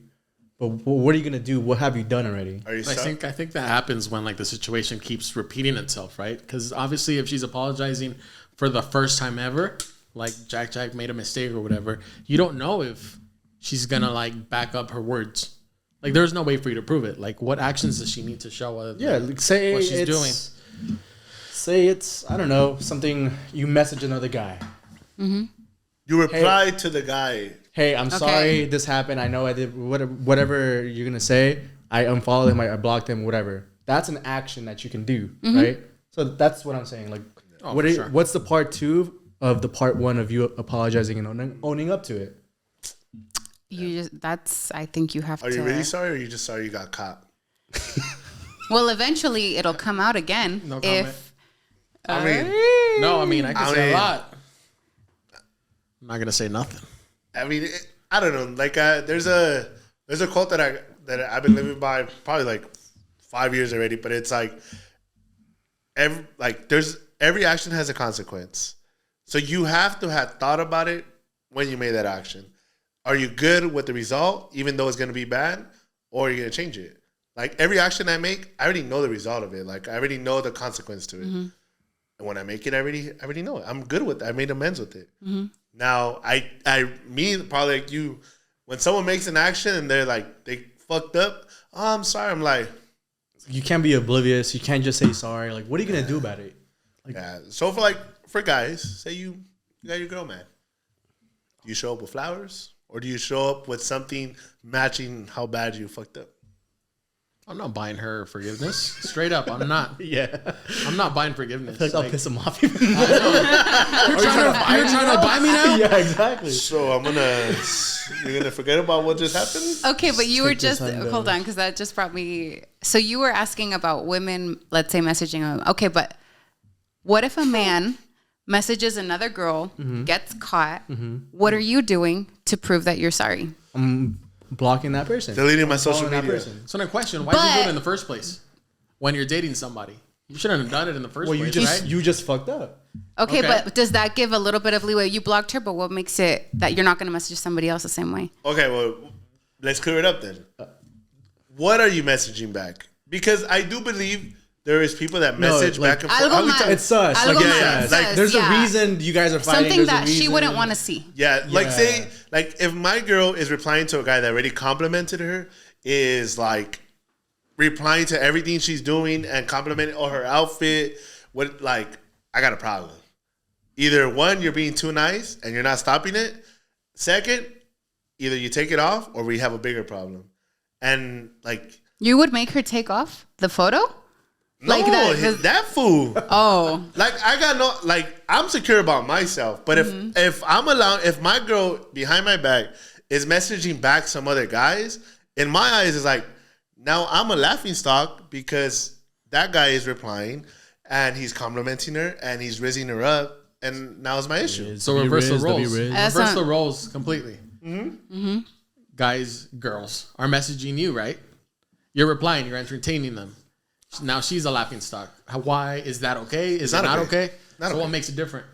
But what are you gonna do? What have you done already? Are you I think that happens when like the situation keeps repeating itself, right? Because obviously, if she's apologizing for the first time ever, like Jack made a mistake or whatever, you don't know if she's gonna like back up her words. Like, there's no way for you to prove it. Like, what actions does she need to show? Other than Like, say what she's doing. Say it's, I don't know, something you message another guy. You reply to the guy. Hey, I'm sorry this happened. I know I did whatever you're gonna say. I unfollowed him. I blocked him. Whatever. That's an action that you can do, right? So that's what I'm saying. Like, what's the part two of the part one of you apologizing and owning up to it? I think you have to. Are you really sorry, or are you just sorry you got caught? Well, eventually it'll come out again. No comment. I mean, I can say a lot. I'm not gonna say nothing. I mean, I don't know. Like, there's a quote that I've been living by probably like 5 years already. But it's like every action has a consequence. So you have to have thought about it when you made that action. Are you good with the result, even though it's going to be bad, or are you going to change it? Like, every action I make, I already know the result of it. Like, I already know the consequence to it. And when I make it, I already know it. I'm good with it. I made amends with it. Now, probably like you, when someone makes an action and they're like, they fucked up, oh, I'm sorry. I'm like, You can't be oblivious. You can't just say sorry. Like, what are you gonna do about it? Like, So for guys, say you got your girl mad. Do you show up with flowers, or do you show up with something matching how bad you fucked up? I'm not buying her forgiveness. Straight up, I'm not. I'm not buying forgiveness. I'll piss him off. Even You're trying to buy me now? Yeah, exactly. So you're gonna forget about what just happened? Okay, but you were just, Sunday. hold on, because that just brought me, so you were asking about women, let's say messaging them. Okay, but what if a man messages another girl, gets caught? What are you doing to prove that you're sorry? I'm blocking that person. Deleting my social Following that media. person. So, no question. Why did you do it in the first place? When you're dating somebody, you shouldn't have done it in the first Well, place, you just fucked up. Okay, Okay. but does that give a little bit of leeway? You blocked her, but what makes it that you're not going to message somebody else the same way? Okay, well, let's clear it up then. What are you messaging back? Because I do believe there is people that message like, back and forth. algo How we más. talk- It's sus. Algo Like, más. like, there's Yeah. a reason you guys are fighting. Something There's a that she reason. wouldn't want to see. Yeah, like Yeah. say, like if my girl is replying to a guy that already complimented her, is like replying to everything she's doing and complimenting on her outfit, what, like, I got a problem. Either one, you're being too nice and you're not stopping it. Second, either you take it off or we have a bigger problem. And like, You would make her take off the photo? No, Like that fool. Oh, Like I got no, like I'm secure about myself. But if my girl behind my back is messaging back some other guys, in my eyes it's like, now I'm a laughing stock because that guy is replying and he's complimenting her and he's raising her up, and now it's my issue. So reverse the roles. That's Reverse not- the roles completely. Guys, girls are messaging you, right? You're replying. You're entertaining them. Now she's a laughing stock. Why is that okay? Is it not okay? Not So okay. what makes it different?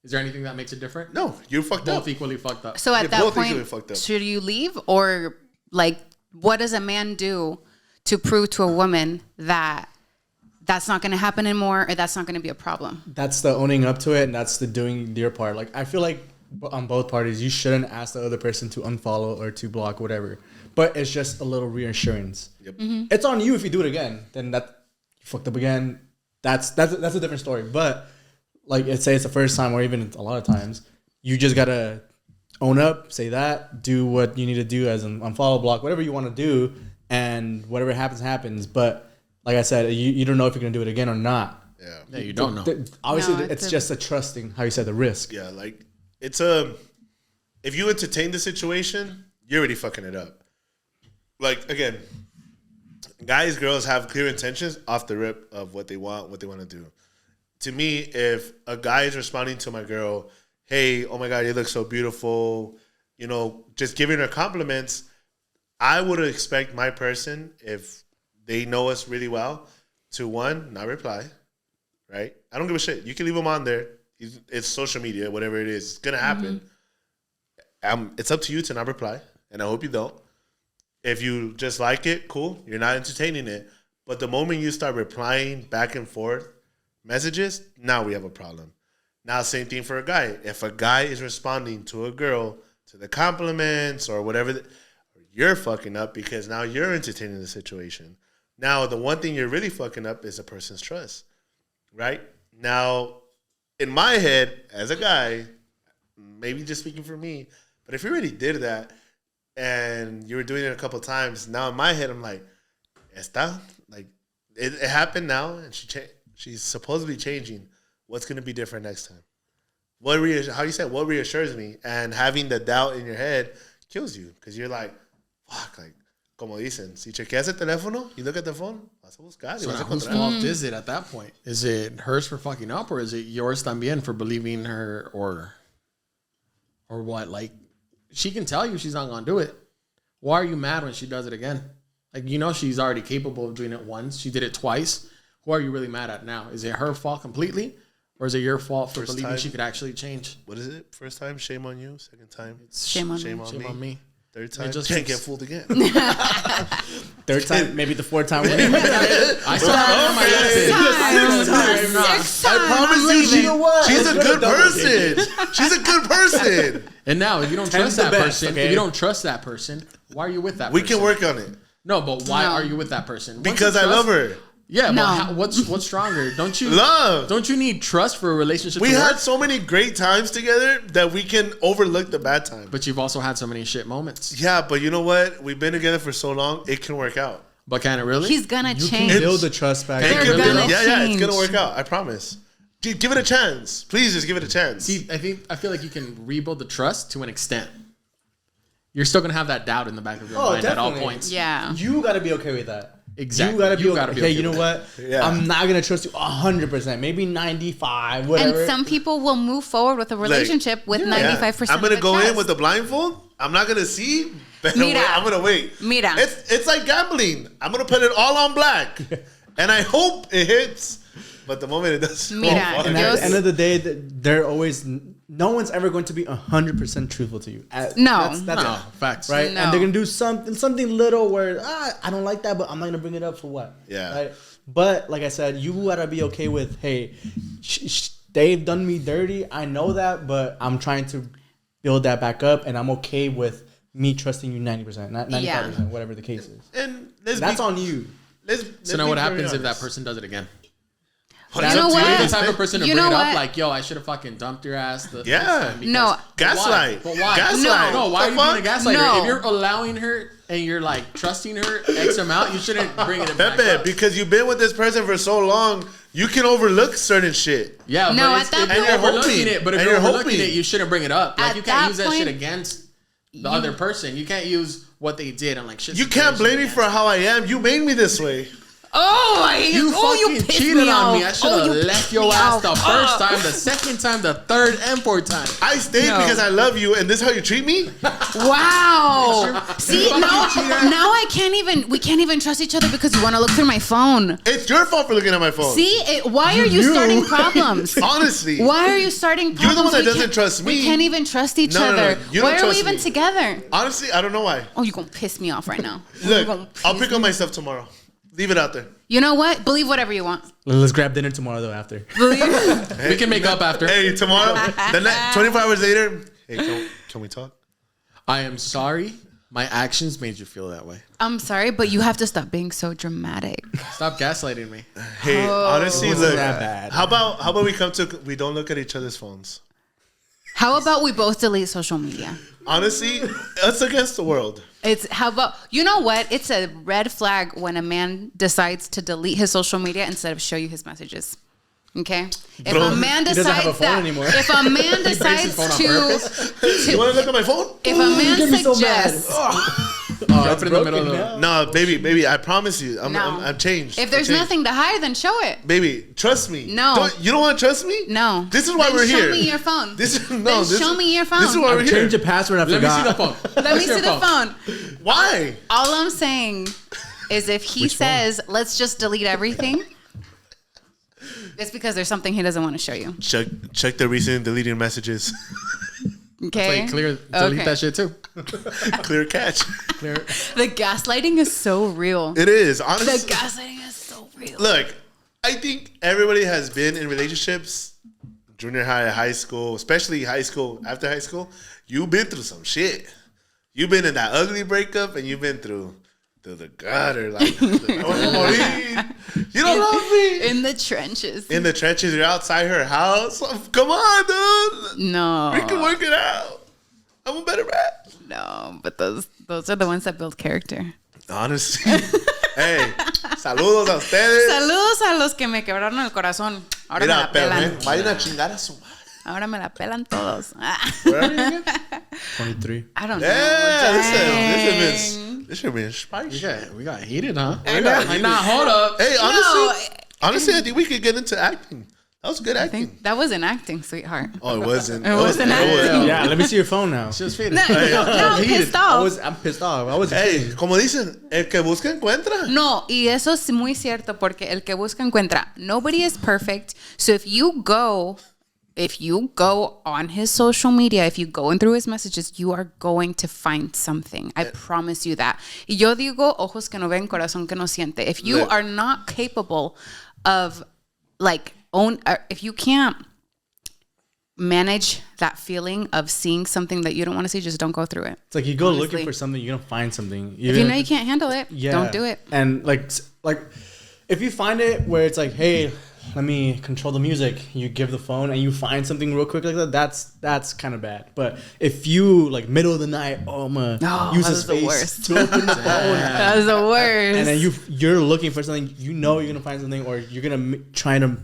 Is there anything that makes it different? No, you fucked Both up. equally fucked up. so at You're that both equally point, fucked up. should you leave, or like, what does a man do to prove to a woman that that's not going to happen anymore, or that's not going to be a problem? That's the owning up to it, and that's the doing your part. Like, I feel like on both parties, you shouldn't ask the other person to unfollow or to block, whatever. But it's just a little reassurance. Yep. It's on you if you do it again. Then that you fucked up again. That's a different story. But like, say it's the first time, or even a lot of times, you just gotta own up, say that, do what you need to do as an unfollow, block, whatever you want to do, and whatever happens. But like I said, you don't know if you're gonna do it again or not. Yeah, you don't know. Obviously, No, it's just a trusting, how you said, the risk. Yeah, like it's if you entertain the situation, you're already fucking it up. Like again, guys, girls have clear intentions off the rip of what they want to do. To me, if a guy is responding to my girl, hey, oh my God, you look so beautiful, you know, just giving her compliments, I would expect my person, if they know us really well, to one, not reply, right? I don't give a shit. You can leave them on there. It's social media, whatever it is. It's going to happen. It's up to you to not reply, and I hope you don't. If you just like it, cool. You're not entertaining it. But the moment you start replying back and forth messages, now we have a problem. Now, same thing for a guy. If a guy is responding to a girl, to the compliments or whatever, you're fucking up because now you're entertaining the situation. Now, the one thing you're really fucking up is a person's trust, right? Now, in my head, as a guy, maybe just speaking for me, but if you already did that and you were doing it a couple of times, now in my head, I'm like, esta, like it happened now, and she's supposedly changing. What's going to be different next time? What reassures me? And having the doubt in your head kills you because you're like, fuck, like, como dicen, si chequeas el teléfono, you look at the phone, vas a buscar. So now whose fault is it at that point? Is it hers for fucking up, or is it yours también for believing her, or what? Like, she can tell you she's not gonna do it. Why are you mad when she does it again? Like, you know she's already capable of doing it once. She did it twice. Who are you really mad at now? Is it her fault completely, or is it your fault for believing she could actually change? What is it? First time, shame on you. Second time, Shame on shame me. on me. Third time, just can't keeps- get fooled again. Third time, maybe the fourth time. I saw her in my Six I times. promise you, You know what? she's a Let's good go double person. She's a good person. And now, if you don't trust the that best, person, okay? if you don't trust that person, why are you with that We person? can work on it No, but why No. are you with that person? Once because you I trust- love her. Yeah, No. but what's stronger? Don't you Love. Don't you need trust for a relationship We to had work? so many great times together that we can overlook the bad times. But you've also had so many shit moments. Yeah, but you know what? We've been together for so long, it can work out. But can it really? He's gonna You change. can build the trust back. They're It can gonna be- yeah, it's gonna change. work out. I promise. Dude, give it a chance. Please just give it a chance. See, I feel like you can rebuild the trust to an extent. You're still gonna have that doubt in the back of your mind at all definitely. points. Yeah. You gotta be okay with that. Exactly. You gotta be You okay. gotta be Hey, okay you know with what? Yeah. I'm not gonna trust you 100%. Maybe 95, whatever. And some people will move forward with a relationship with 95%. I'm gonna of the go in trust. with the blindfold. I'm not gonna see. But Mira. I'm gonna wait. Mira. It's like gambling. I'm gonna put it all on black, and I hope it hits. But the moment it doesn't, Mira, fuck. and at the end of the day, they're always, no one's ever going to be 100% truthful to you. No. That's No, it. facts. Right? No. And they're gonna do something little where I don't like that, but I'm not gonna bring it up for what? Yeah. Right? But like I said, you gotta be okay with, hey, they've done me dirty. I know that, but I'm trying to build that back up, and I'm okay with me trusting you 90%, not 95%, whatever the case is. And That's on you. Let's So now be what very happens if that honest. person does it again? What, You know it's up to what? You're the type of person to You bring know it up what? like, yo, I should have fucking dumped your ass. The Yeah. first time because- No. Gaslight. But why? Gaslight. No, why are you being a gaslighter? No. If you're allowing her and you're like trusting her X amount, you shouldn't bring it back Pepe, up. because you've been with this person for so long, you can overlook certain shit. Yeah, No, but at that if point- you're And you're overlooking hoping. it, but if And you're you're overlooking hoping. it, you shouldn't bring it up. Like At you can't that use that shit point, against the other person. You can't use what they did on like shit. You can't blame me for how I am. You made me this way. You fucking pissed cheated me on me. off. I should have you left pissed your me ass off. the first time, the second time, the third, and fourth time. I stayed No. because I love you, and this is how you treat me? Wow. See, fucking now cheater. we can't even trust each other because you want to look through my phone. It's your fault for looking at my phone. See, why are you starting problems? Honestly. Why are you starting problems? You're the one that We doesn't can't- trust me. We can't even trust each No, no, no. other. You don't Why are we trust even me. together? Honestly, I don't know why. Oh, you're going to piss me off right now. Look, You're gonna I'll piss pick up my stuff tomorrow. Leave it out there. You know what? Believe whatever you want. Let's grab dinner tomorrow though. After. We can make up after. Hey, tomorrow, 24 hours later, hey, can we talk? I am sorry. My actions made you feel that way. I'm sorry, but you have to stop being so dramatic. Stop gaslighting me. Hey, honestly, wasn't look. that bad. How about we don't look at each other's phones? How about we both delete social media? Honestly, that's against the world. How about, you know what? It's a red flag when a man decides to delete his social media instead of show you his messages. Okay? If Bro, a man he doesn't have decides a phone that, anymore. if a man breaks his decides phone on You want to look at my phone? if a man get me so suggests, Drop it in the middle of the. No, baby, I promise you, I'm changed. if there's I'm changed. nothing to hide, then show it. Baby, trust me. No. You don't want to trust me? No. This is why Then we're show here. me your phone. Then show me your phone. This is why we're here. Change the password. I Let me see forgot. the phone. Let me see the phone. Why? All I'm saying is if he says, let's just delete everything, it's because there's something he doesn't want to show you. Check the recent deleted messages. Okay? Like, delete that shit too. Clear catch. The gaslighting is so real. It is, The honestly. gaslighting is so real. Look, I think everybody has been in relationships, junior high, high school, especially high school, after high school. You've been through some shit. You've been in that ugly breakup, and you've been through the gutter. Like, you don't love me. In the trenches. In the trenches, you're outside her house. Come on, dude. No. We can work it out. I'm a better rat. No, but those are the ones that build character. Honestly. Hey, saludos a ustedes. Saludos a los que me quebraron el corazón. Ahora me Mira, la pelan. vayan a chingar a su madre. Ahora me la pelan todos. Where are you again? 23. I don't know. Yeah, Dang. this should be spicy. We got heated, huh? got Nah, hold up. Hey, No, honestly, I think we could get into acting. That was good I acting. think that wasn't acting, sweetheart. Oh, it wasn't. It wasn't acting. Yeah, let me see your phone now. She was faded. No, I'm pissed off. I'm pissed off. I was. Hey, como dicen, el que busca encuentra. No, y eso es muy cierto porque el que busca encuentra. Nobody is perfect. So if you go on his social media, if you go in through his messages, you are going to find something. I promise you that. Y yo digo, ojos que no ven, corazón que no siente. If you are not capable of if you can't manage that feeling of seeing something that you don't want to see, just don't go through it. It's like you go Honestly. looking for something, you're gonna find something. If you know you can't handle it, don't do it. And like if you find it where it's like, hey, let me control the music, you give the phone and you find something real quick like that, that's kind of bad. But if you like middle of the night, I'm gonna use his that's the face worst. to open the phone. That's the worst. And then you're looking for something, you know you're gonna find something, or you're gonna try to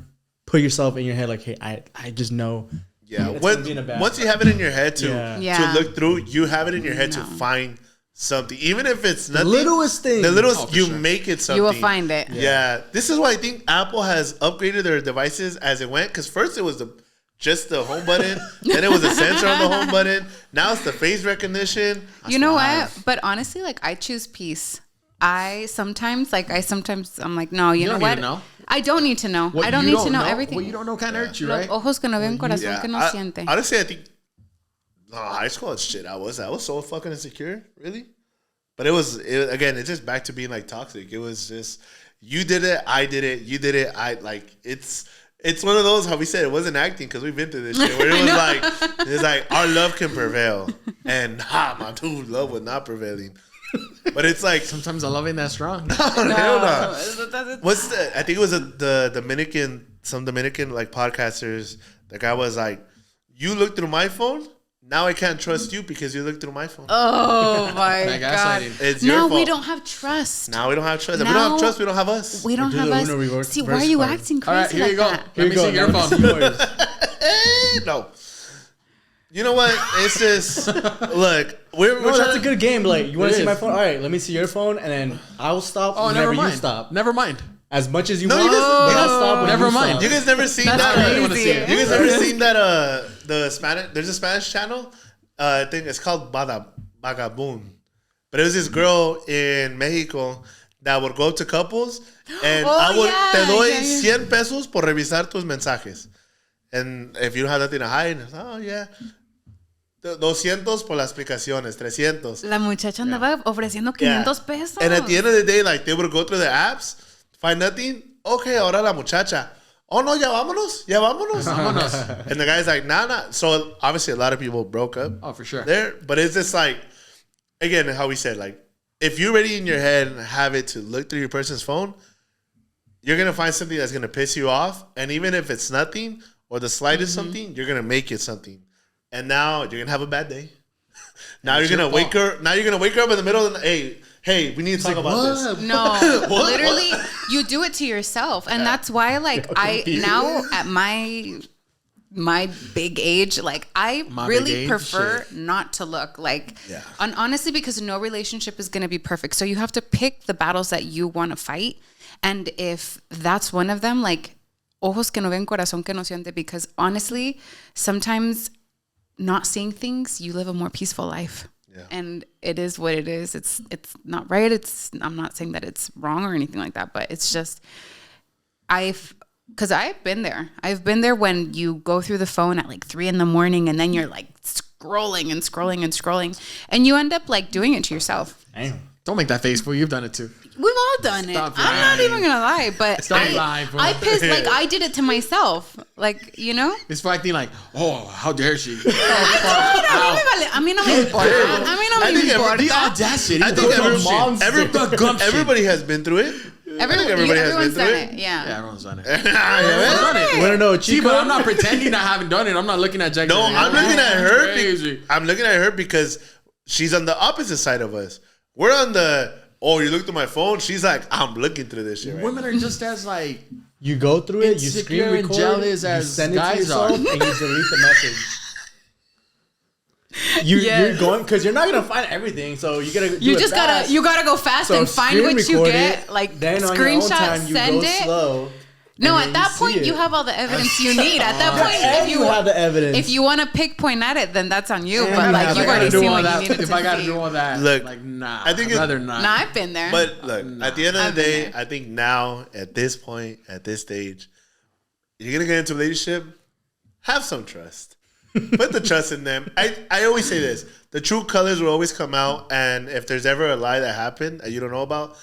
put yourself in your head like, hey, I just know. Yeah, it's gonna be in a bad once you have it in your head to Yeah. look through, you have it in your head to find something, even if it's nothing. The littlest thing. The littlest, Oh, for you sure. make it something. You will find it. Yeah, this is why I think Apple has upgraded their devices as it went. Because first it was just the home button, then it was a sensor on the home button. Now it's the face recognition. You know what? But honestly, like I choose peace. I'm like, no, you know don't what? need to know. I don't need to know. What I don't you need to know everything. What you don't know can't hurt you, Los right? ojos que no ven, corazón que no siente. Honestly, I think high school and shit. I was so fucking insecure, really. But it just back to being like toxic. It was just you did it, I did it, you did it. It's one of those, how we said it wasn't acting because we've been through this shit where it's like our love can prevail, and my dude, love was not prevailing. But it's like Sometimes a love ain't that strong. hell no. I think it was the Dominican some Dominican like podcasters. The guy was like, "You look through my phone. Now I can't trust you because you look through my phone." Oh my That god! gaslighting. It's your Now fault. we don't have trust. Now we don't have trust. If we Now- don't have trust, we don't have us. We don't do have the us. Uno reverse See, why are you card. acting All right, crazy here like you go. that? Let me see your Let phone. me see yours. No. You know what? It's just look. We're No, trying that's a to- good game. Like, you want It to see my is. phone? All right, let me see your phone, and then I'll stop. Oh, whenever never mind. you stop. Never mind. As much as you No, want. you guys- but you I'll guys- stop when never you mind. stop. You guys never seen That's that? I really want to see crazy. it. You guys ever seen that? The Spanish. There's a Spanish channel. I think it's called Vagabund. But it was this girl in Mexico that would go to couples and Oh, I would yeah, te doy yeah, yeah. 100 pesos por revisar tus mensajes. And if you don't have nothing to hide, oh yeah. 200 por las explicaciones, 300. La muchacha andaba ofreciendo Yeah. 500 pesos. And at the end of the day, like they would go through the apps, find nothing. Okay, ahora la muchacha. Oh no, ya vámonos. Vámonos. And the guy's like, nah. So obviously a lot of people broke up Oh, for sure. there. But it's just like, again, how we said, like, if you're ready in your head and have it to look through your person's phone, you're going to find something that's going to piss you off. And even if it's nothing or the slightest something, you're going to make it something. And now you're going to have a bad day. Now you're going to wake her. Now you're going to wake her up in the middle of the night. Hey, we need to talk about this. No, What? literally, you do it to yourself, and that's why, like, I now at my big age, like, I My big really age? prefer Shit. not to look like, Yeah. and honestly, because no relationship is going to be perfect, so you have to pick the battles that you want to fight, and if that's one of them, like, ojos que no ven, corazón que no siente, because honestly, sometimes not seeing things, you live a more peaceful life. Yeah. And it is what it is. It's not right. I'm not saying that it's wrong or anything like that, but it's just because I've been there. I've been there when you go through the phone at like 3 a.m. and then you're like scrolling and scrolling and scrolling, and you end up like doing it to yourself. Damn. Don't make that face, fool. You've done it too. We've all done it. Stop I'm not lying. even gonna lie, but Stop lying, bro. I pissed like I did it to myself. Like, you know. It's for acting like, oh, how dare she? A mí no me importa. A mí no I me think importa. The audacity. I think The gumption. everybody has been through it. Everyone's done it. Yeah, Yeah. everyone's done it. You want to know, See, Chico? but I'm not pretending I haven't done it. I'm not looking at Jack. No, I'm looking at her. Crazy. I'm looking at her because she's on the opposite side of us. We're on the, oh, you looked at my phone. She's like, I'm looking through this shit right Women are just as like, You go through it, you screen Insecure and record, jealous you as send it to guys yourself, are. and you delete the message. You're Yes. going because you're not gonna find everything, so you gotta. You do it just fast. gotta go fast So and find screen what you record get. it, Like then on your own screenshot, time, you send go it. slow. No, and at then that see point it. you have all the evidence you need. At that point, And if you have the evidence. if you want to point at it, then that's on you. And But you like have you've the already evidence. seen what you needed if to I gotta see. do all that, Look, like, nah. I think I'd rather not. No, I've been there. But look, at the end of I've the been day, there. I think now, at this point, at this stage, you're going to get into a relationship, have some trust. Put the trust in them. I always say this. The true colors will always come out. And if there's ever a lie that happened that you don't know about,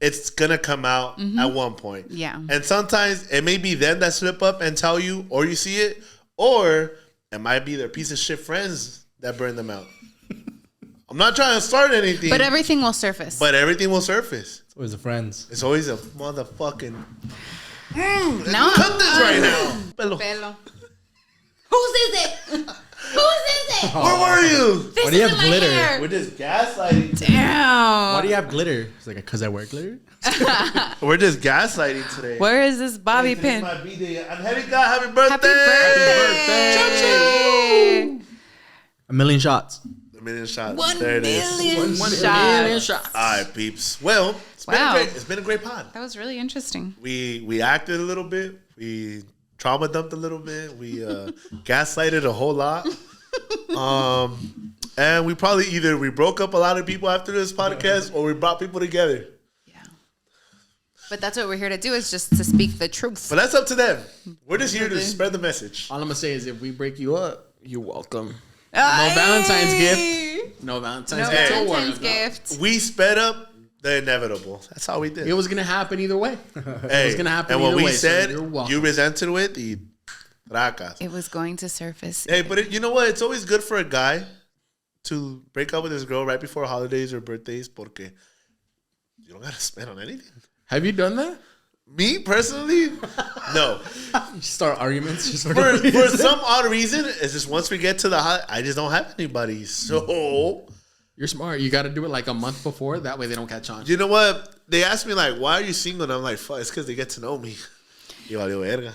it's going to come out at one point. Yeah. And sometimes it may be them that slip up and tell you, or you see it, or it might be their piece of shit friends that burn them out. I'm not trying to start anything, But everything will surface. but everything will surface. It's always the friends. It's always a motherfucking. no, Cut this right now. Pelo. Whose is it? Whose is it? Where were you? This Why do you is have in my glitter? hair. We're just gaslighting. Damn. Why do you have glitter? It's like because I wear glitter. We're just gaslighting today. Where is this bobby Today's pin? my B-day. Angelica, happy birthday. Happy birthday. A million shots. A million shots. 1 there it is. million One shots. million shots. All right, peeps. Well, Wow. it's been a great pod. That was really interesting. We acted a little bit. We trauma dumped a little bit. We gaslighted a whole lot. And we probably either we broke up a lot of people after this podcast or we brought people together. Yeah. But that's what we're here to do, is just to speak the truth. But that's up to them. We're just here to spread the message. All I'm gonna say is, if we break you up, you're welcome. No Valentine's gift. No Valentine's No gift. Hey. Don't worry. Valentine's gift. We sped up the inevitable. That's all we did. It was gonna happen either way. Hey, It was gonna happen and what either we way. So said, you're welcome. you resented it. The tracas. It was going to surface. Hey, but you know what? It's always good for a guy to break up with his girl right before holidays or birthdays, porque you don't gotta spend on anything. Have you done that? Me personally, no. You start arguments. Just For some odd reason, it's just once we get to the hot, I just don't have anybody. So You're smart. You got to do it like a month before. That way they don't catch on. you know what? They asked me like, "Why are you single?" And I'm like, "Fuck, it's because they get to know me." Yo, valió verga.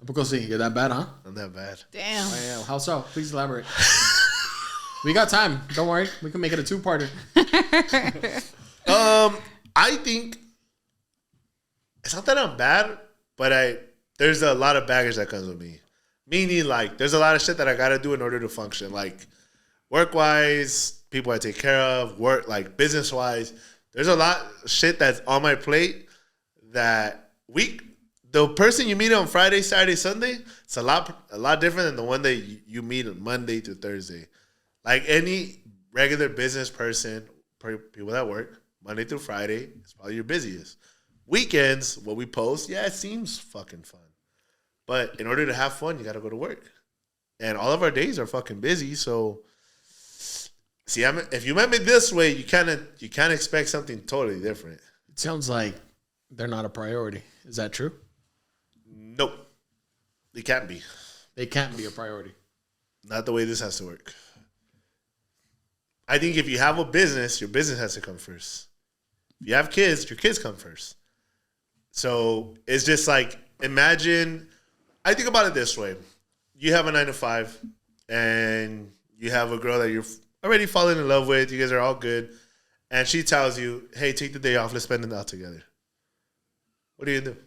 Because see, you're that bad, huh? I'm that bad. Damn. Oh, yeah. How so? Please elaborate. We got time. Don't worry. We can make it a 2-parter. I think it's not that I'm bad, but there's a lot of baggage that comes with me. Meaning, like, there's a lot of shit that I gotta do in order to function. Like, work-wise, people I take care of, like business-wise. There's a lot of shit that's on my plate that the person you meet on Friday, Saturday, Sunday, it's a lot different than the one that you meet on Monday to Thursday. Like any regular business person, people that work Monday through Friday, it's probably your busiest. Weekends, what we post, yeah, it seems fucking fun. But in order to have fun, you got to go to work. And all of our days are fucking busy. So, see, if you met me this way, you can't expect something totally different. It sounds like they're not a priority. Is that true? Nope. It can't be. They can't be a priority. Not the way this has to work. I think if you have a business, your business has to come first. If you have kids, your kids come first. So it's just like, imagine, I think about it this way. You have a 9-to-5 and you have a girl that you're already falling in love with. You guys are all good. And she tells you, hey, take the day off. Let's spend it out together. What are you going to do?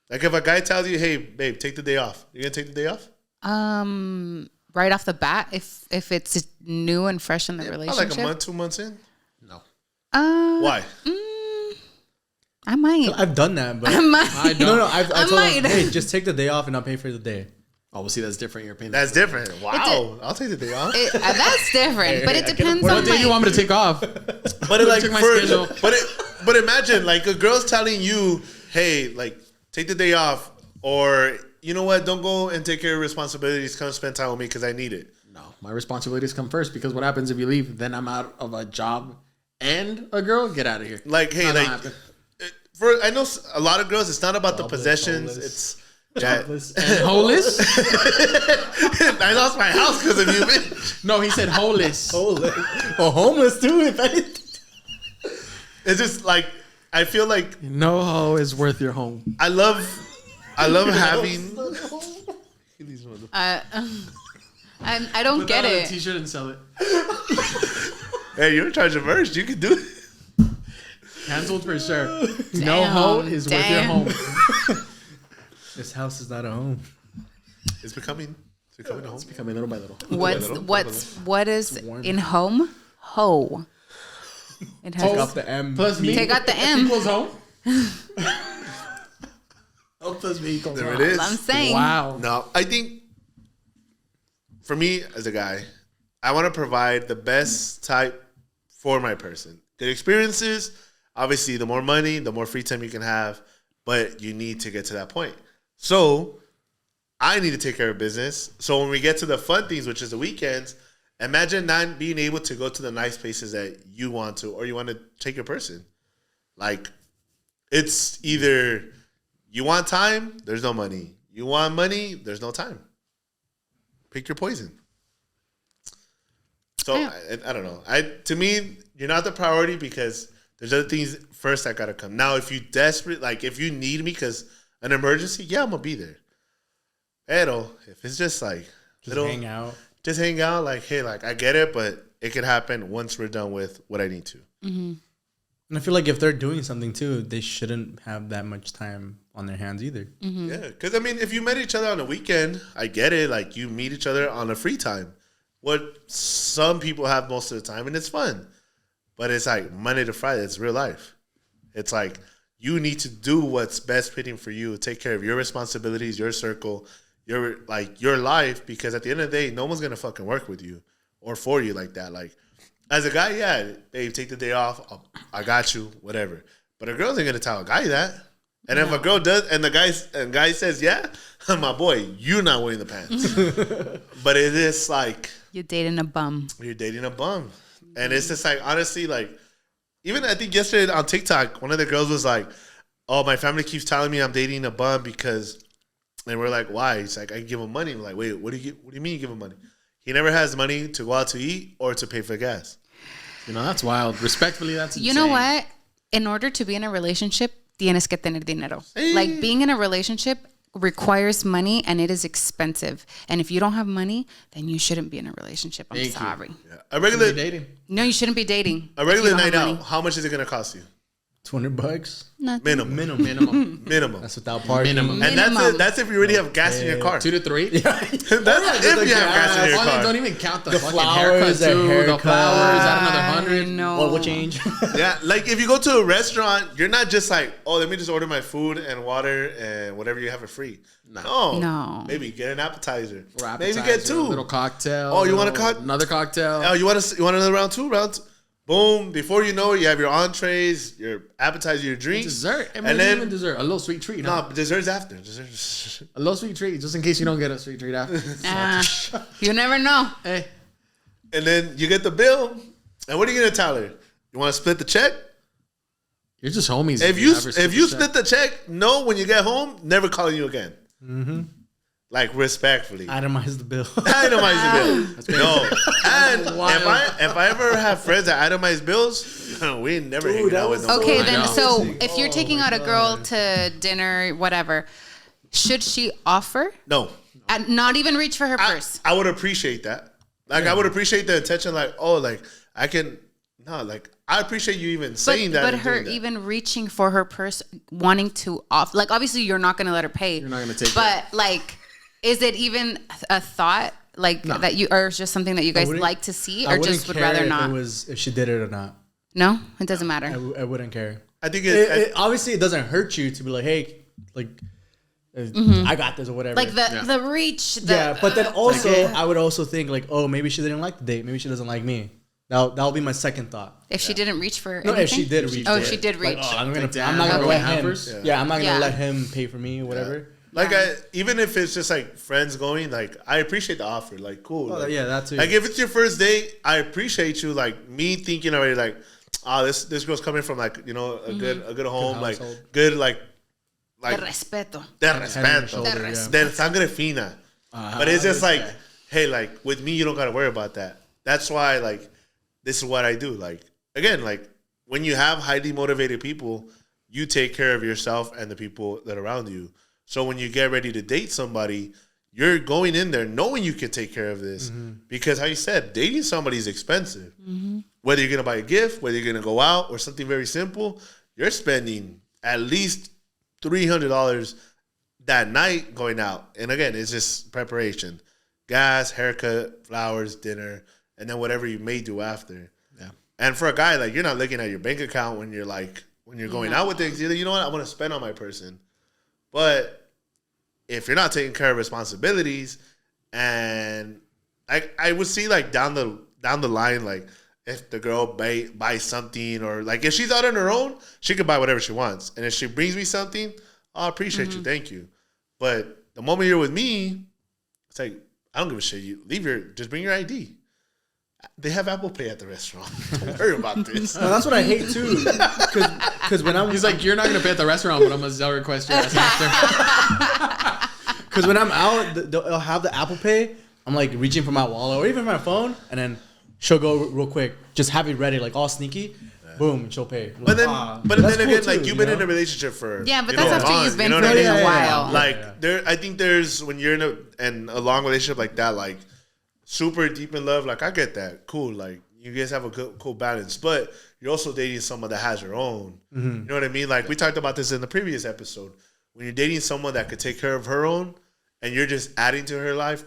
Like if a guy tells you, hey, babe, take the day off. You going to take the day off? Right off the bat, if it's new and fresh in the relationship. Like a month, 2 months in? No. Why? I might. I've done that, but I might. I don't. no. I told might. him, hey, just take the day off and I'll pay for the day. Oh, well, see, that's different. Your opinion. That's different. Wow. I'll take the day off. That's different, but it depends on What day do you want me to take off? But it, like Check my schedule. but imagine like a girl's telling you, hey, like take the day off, or you know what, don't go and take care of responsibilities. Come spend time with me because I need it. No, my responsibilities come first because what happens if you leave? Then I'm out of a job and a girl. Get out of here. Like hey, Not like gonna I know a lot of girls. It's not about the possessions. homeless. It's that. And holeless? I lost my house because of you, bitch. No, he said holeless. Homeless. Well, homeless too, if anything. It's just like I feel like No hoe is worth your home. I love having. I don't get Put that on a it. T-shirt and sell it. Hey, you're in charge of merch. You can do it. Cancelled for sure. No Damn, hoe is worth your damn. home. This house is not a home. It's becoming a home. It's becoming little by little. What is in home? Ho. It has Take off the M. Plus me. Take out the M. Equals home. Oh, plus me equals There home. it is. I'm saying. Wow. No, I think for me as a guy, I want to provide the best type for my person. Good experiences, obviously, the more money, the more free time you can have, but you need to get to that point. So I need to take care of business. So when we get to the fun things, which is the weekends, imagine not being able to go to the nice places that you want to, or you want to take your person. Like, it's either you want time, there's no money. You want money, there's no time. Pick your poison. So I don't know. To me, you're not the priority because there's other things first that gotta come. Now, if you if you need me because an emergency, yeah, I'm gonna be there. Pero if it's just like Just hang out. just hang out, like, hey, like I get it, but it could happen once we're done with what I need to. Mm-hmm. And I feel like if they're doing something too, they shouldn't have that much time on their hands either. Mm-hmm. Yeah, because I mean, if you met each other on a weekend, I get it. Like you meet each other on a free time, what some people have most of the time, and it's fun. But it's like Monday to Friday. It's real life. It's like you need to do what's best fitting for you. Take care of your responsibilities, your circle, your life. Because at the end of the day, no one's gonna fucking work with you or for you like that. Like as a guy, yeah, babe, take the day off. I got you, whatever. But a girl ain't gonna tell a guy that. And if a girl does, and the guy says, yeah, my boy, you're not wearing the pants. But it is like You're dating a bum. you're dating a bum. And it's just like, honestly, like, even I think yesterday on TikTok, one of the girls was like, "Oh, my family keeps telling me I'm dating a bum because," and we're like, "Why?" He's like, "I give him money." We're like, "Wait, what do you mean you give him money?" He never has money to go out to eat or to pay for gas. You know, that's wild. Respectfully, that's insane. You know what? In order to be in a relationship, tienes que tener dinero. Hey. Like being in a relationship requires money and it is expensive. And if you don't have money, then you shouldn't be in a relationship. I'm Thank you. sorry. Yeah. A regular dating. No, you shouldn't be dating. a regular if you don't night have out, money. how much is it gonna cost you? $200. Nothing. Minimum. That's without parking. Minimum. And that's if you already have gas in your car. 2 to 3. That's if you have gas in your car. Don't even count the fucking flowers, haircut too. The haircut. flowers, add another 100. No. Well, we'll change. Yeah, like if you go to a restaurant, you're not just like, oh, let me just order my food and water and whatever you have for free. No. Maybe get an appetizer. Or Maybe appetizer, get 2. a little cocktail. Oh, you want a cocktail? Another cocktail. Oh, you want another round 2? Boom. Before you know it, you have your entrees, your appetizer, your drinks. Dessert. And then even dessert. A little sweet treat. no, Huh? but dessert's after. Dessert's. A little sweet treat, just in case you don't get a sweet treat after. You never know. Hey. And then you get the bill. And what are you gonna tell her? You want to split the check? You're just homies. If you split the check, no, when you get home, never calling you again. Mm-hmm. Like respectfully. Itemize the bill. Itemize the bill. No. And if I ever have friends that itemize bills, we ain't never hanging out with them. Okay, I then know. so if you're taking out a girl to dinner, whatever, should she offer? No. And not even reach for her purse? I would appreciate that. Like I would appreciate the intention, like, oh, like I can I appreciate you even saying that. But and her doing that. even reaching for her purse, wanting to off, like obviously you're not gonna let her pay. You're not gonna take But like, is it even a thought like that you, or just something that you guys like to see, or just would rather not? If she did it or not. No, it doesn't matter. I wouldn't care. I think obviously it doesn't hurt you to be like, hey, like I got this or whatever. Like the reach. But then also I would also think like, oh, maybe she didn't like the date. Maybe she doesn't like me. That'll be my second thought. If she didn't reach for No, anything? if she did reach. Oh, if she did reach. Like, oh, I'm not damn, gonna go let half him. first? Yeah, I'm not gonna Yeah. let him pay for me, whatever. like even if it's just like friends going, like I appreciate the offer. Like cool. Oh, like, yeah, that too. Like if it's your first date, I appreciate you. Like me thinking already, like, oh, this girl's coming from like a good home, like household. good like De respeto. de Head and respeto, shoulder, yeah. de sangre fina. But it's just like, hey, like with me, you don't gotta worry about that. That's why like this is what I do. Like again, like when you have highly motivated people, you take care of yourself and the people that are around you. So when you get ready to date somebody, you're going in there knowing you can take care of this. Because how you said, dating somebody is expensive. Whether you're going to buy a gift, whether you're going to go out or something very simple, you're spending at least $300 that night going out. And again, it's just preparation. Gas, haircut, flowers, dinner, and then whatever you may do after. Yeah. And for a guy, like you're not looking at your bank account when you're going out with things. Either, you know what, I want to spend on my person. But if you're not taking care of responsibilities, and I would see like down the line, like if the girl buys something, or like if she's out on her own, she can buy whatever she wants. And if she brings me something, I appreciate you, thank you. But the moment you're with me, it's like I don't give a shit. You just bring your ID. They have Apple Pay at the restaurant. Don't worry about this. Well, that's what I hate too. Because when He's like, you're not gonna pay at the restaurant, but I'm gonna Zelle request your ass after. Because when I'm out, they'll have the Apple Pay. I'm like reaching for my wallet or even my phone, and then she'll go real quick, just have it ready, like all sneaky. Boom, she'll pay. But then, that's again, cool like too, you've been you in know? a relationship for Yeah, but you that's know, after months, you've been you know through what it I in mean? a while. Like there, I think there's when you're in a long relationship like that, like super deep in love. Like I get that, cool. Like you guys have a good, cool balance, but you're also dating someone that has her own. You know what I mean? Like we talked about this in the previous episode. When you're dating someone that could take care of her own, and you're just adding to her life,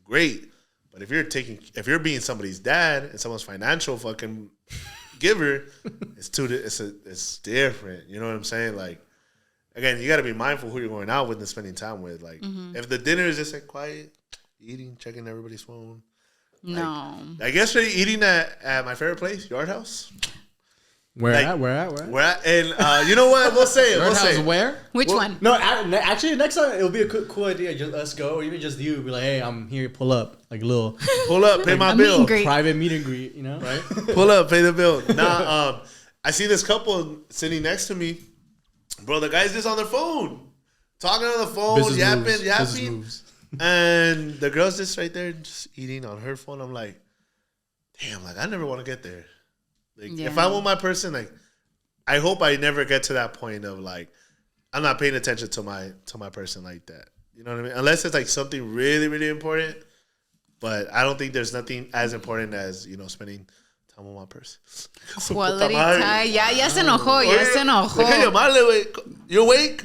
great. But if you're being somebody's dad and someone's financial fucking giver, it's different. You know what I'm saying? Like, again, you got to be mindful who you're going out with and spending time with. Like, if the dinner is just like quiet, eating, checking everybody's phone. No. Like yesterday, eating at my favorite place, Yard House. Where Like, at? And you know what? We'll say it. Your house where? Which one? No, actually, next time it'll be a cool idea. Just us go, or even just you. Be like, hey, I'm here. Pull up, like a little Pull up, pay my a meet bill. and greet. private meet and greet. You know, Right? Pull up, pay the bill. Nah, I see this couple sitting next to me. Bro, the guy's just on their phone. Talking on the phone, yapping. And the girl's just right there just eating on her phone. I'm like, damn, like I never want to get there. Like if I'm with my person, like I hope I never get to that point of like I'm not paying attention to my person like that. You know what I mean? Unless it's like something really, really important. But I don't think there's nothing as important as, you know, spending time with my person. Quality time. Ya se enojó, ya se enojó. Deja llamarle, güey. You awake?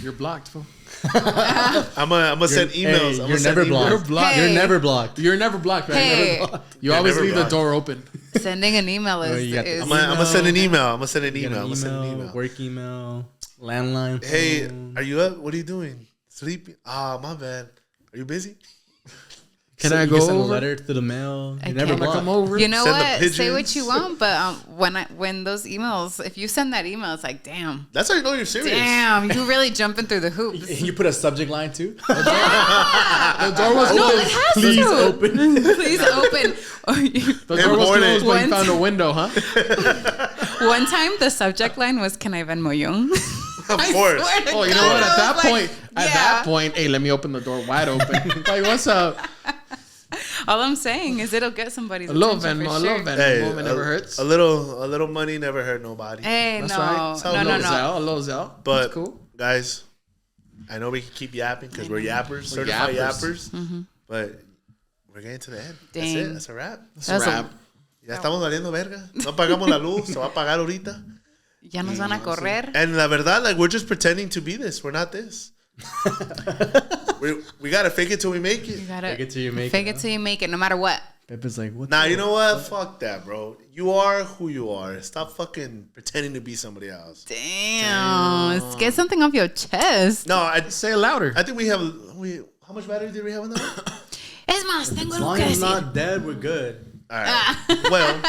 You're blocked, fool. I'm gonna send emails. You're never blocked. You're never blocked. You're never blocked, man. Hey. Never blocked. You always leave the door open. Sending an email is I'm gonna send an email. I'm gonna send an email. Work email. Landline. Hey, phone. are you up? What are you doing? Sleeping? Ah, my bad. Are you busy? Can I go You send a over? letter to the mail. I You never can't. blocked. Come over. You know Send the what? Say pigeons. what you want, but when those emails, if you send that email, it's like, damn, That's how you know you're serious. you really jumping through the hoops. You put a subject line too. The door was No, closed. it has Please to. open. Please open. The door was closed, but you One- found a window, huh? One time, the subject line was, "Can I Venmo you?" Of course. Oh, you know what? At that point, hey, let me open the door wide open. Like, what's up? All I'm saying is it'll get somebody's A little attention Venmo, for a sure. little Venmo. Hey, It never hurts. A little money never hurt nobody. Hey, That's no, right. no, no, no. A little Zelle. But That's cool. guys, I know we can keep yapping because we're yappers, certified yappers. But we're getting to the end. That's Dang. it. That's a wrap. That's a wrap. Ya estamos valiendo verga. No pagamos la luz. Se va a pagar ahorita. Ya nos van a correr. And la verdad, like we're just pretending to be this. We're not this. we gotta fake it till we make it. You gotta Fake it till you make fake it, it till you make it, no matter what. Pepe's like, what? Nah, you know what? Fuck that, bro. You are who you are. Stop fucking pretending to be somebody else. Damn. Let's get something off your chest. No, I Say it louder. I think we have. How much battery did we have on that? Es más, tengo As algo long que as it's decir. not dead, we're good. All right. Well,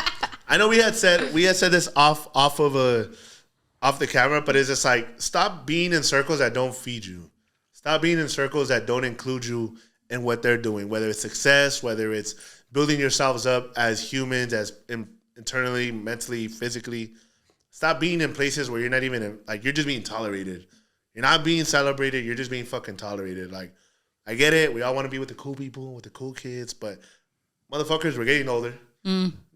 I know we had said this off the camera, but it's just like stop being in circles that don't feed you. Stop being in circles that don't include you in what they're doing, whether it's success, whether it's building yourselves up as humans, as internally, mentally, physically. Stop being in places where you're not even like you're just being tolerated. You're not being celebrated. You're just being fucking tolerated. Like I get it. We all want to be with the cool people, with the cool kids, but motherfuckers, we're getting older.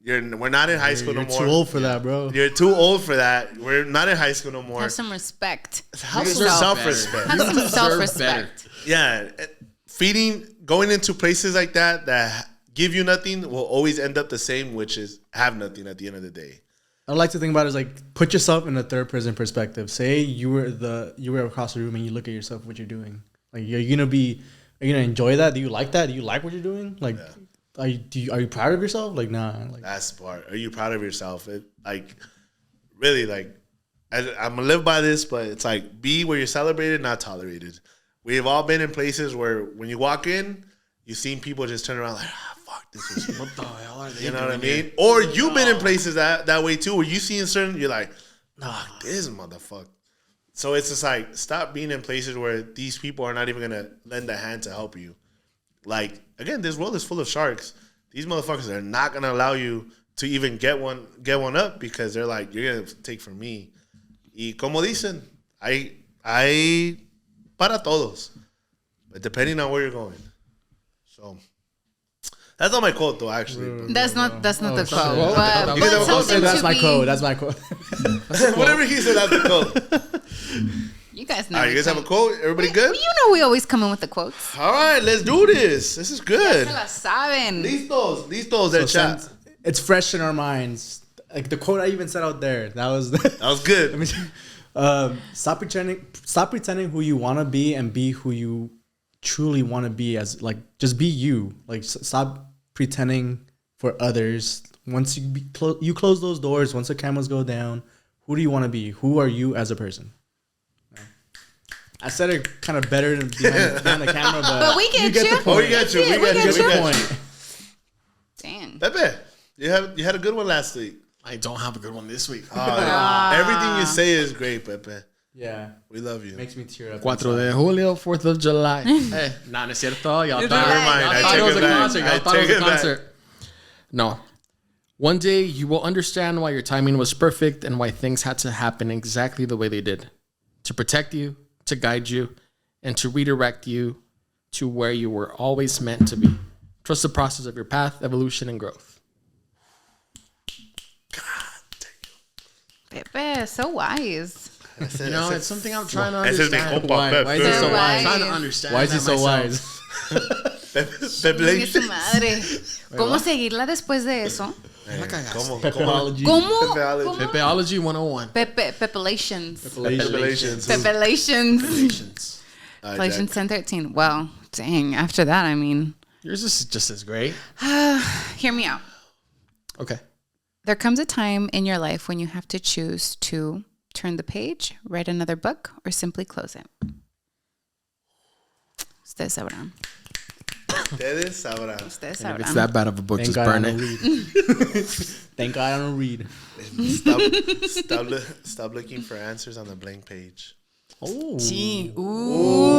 We're not in high school no You're more. too old for that, bro. You're too old for that. We're not in high school no more. Have some respect. Have You some deserve self-respect. Have some self-respect. Yeah, going into places like that give you nothing will always end up the same, which is have nothing at the end of the day. I like to think about it as like put yourself in a third person perspective. Say you were across the room and you look at yourself, what you're doing. Like are you gonna enjoy that? Do you like that? Do you like what you're doing? Like are you proud of yourself? Like nah. Like That's the part. Are you proud of yourself? Really, I'm gonna live by this, but it's like be where you're celebrated, not tolerated. We've all been in places where when you walk in, you've seen people just turn around like, fuck, this is What the hell are they you know doing what I here? mean? Or you've been in places that way too, where you see in certain, you're like, this motherfucker. So it's just like, stop being in places where these people are not even gonna lend a hand to help you. Like, again, this world is full of sharks. These motherfuckers are not gonna allow you to even get one up because they're like, you're gonna take from me. Y como dicen, hay para todos, but depending on where you're going. So that's not my quote though, actually. That's not the quote. quote? But, You guys have a quote? something that's to my be- code. That's my code. Whatever he said, that's the quote. You guys know. All right, you guys have a quote? Everybody good? You know we always come in with the quotes. All right, let's do this. This is good. Se la saben. Listos del chat. It's fresh in our minds. Like the quote I even said out there. That was That was good. Let me stop pretending who you want to be and be who you truly want to be. As like just be you. Like stop pretending for others. Once you close those doors, once the cameras go down, who do you want to be? Who are you as a person? I said it kind of better than behind the camera, but we get get you. the point. Oh, we got you. We got You you. get We the got point. you. Damn. Pepe, you had a good one last week. I don't have a good one this week. Everything you say is great, Pepe. Yeah, We love you. makes me tear up. 4 de julio, 4th of July. Hey, nah, no es cierto. Y'all thought Never mind. y'all I thought take it was it a back. concert. I Y'all thought it take was a it back. concert. No. One day you will understand why your timing was perfect and why things had to happen exactly the way they did. To protect you, to guide you, and to redirect you to where you were always meant to be. Trust the process of your path, evolution, and growth. Pepe, so wise. You know, it's something I'm trying to Ese es mi understand. compa, Pepe. Why is he so So wise? I'm trying to understand. Why is he that so myself. wise? Chingue su madre. ¿Cómo seguirla después de eso? ¿Cómo? Pepperology. ¿Cómo? Pepeology. ¿Cómo? Pepeology 101. Pepelations. Pepelations. Pepelations. Jack. Pepelations 1013. Well, dang. After that, I mean, Yours is just as great. hear me out. Okay. There comes a time in your life when you have to choose to turn the page, write another book, or simply close it. Ustedes sabrán. Ustedes sabrán. Ustedes And if it's sabrán. that bad of a book, Thank just God I burn don't it. read. Thank God I don't read. Stop looking for answers on the blank page. Oh. Gee. Ooh.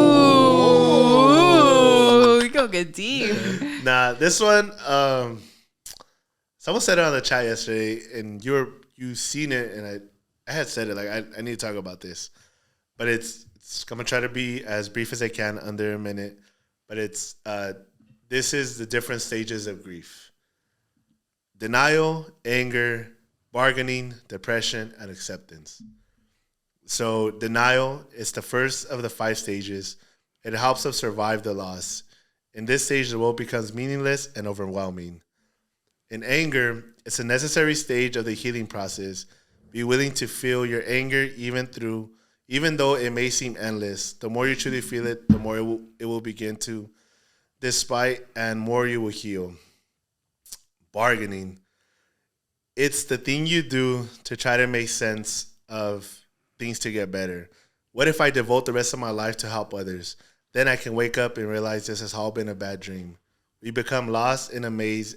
We go get deep. Nah, this one, someone said it on the chat yesterday, and you seen it, and I had said it, like, I need to talk about this. But it's I'm going to try to be as brief as I can, under a minute. But it's, this is the different stages of grief. Denial, anger, bargaining, depression, and acceptance. So denial is the first of the 5 stages. It helps us survive the loss. In this stage, the world becomes meaningless and overwhelming. In anger, it's a necessary stage of the healing process. Be willing to feel your anger even though it may seem endless. The more you truly feel it, the more it will begin to despite, and more you will heal. Bargaining. It's the thing you do to try to make sense of things to get better. What if I devote the rest of my life to help others? Then I can wake up and realize this has all been a bad dream. We become lost in a maze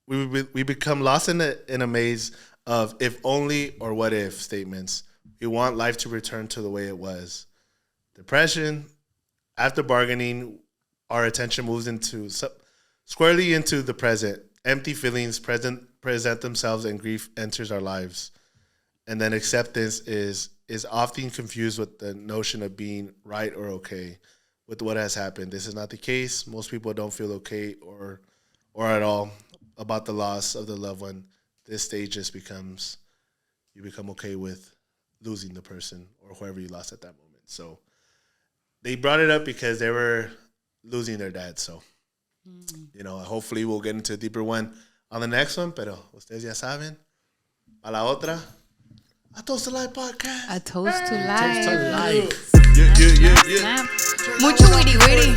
we become lost in a maze of if only or what if statements. We want life to return to the way it was. Depression. After bargaining, our attention moves squarely into the present. Empty feelings present themselves, and grief enters our lives. And then acceptance is often confused with the notion of being right or okay with what has happened. This is not the case. Most people don't feel okay or at all about the loss of the loved one. This stage just you become okay with losing the person or whoever you lost at that moment. So they brought it up because they were losing their dad. So, hopefully we'll get into a deeper one on the next one. Pero ustedes ya saben, a la otra, a Toast to Life podcast. A toast to life. Toast to life. Yeah. Mucho witty witty.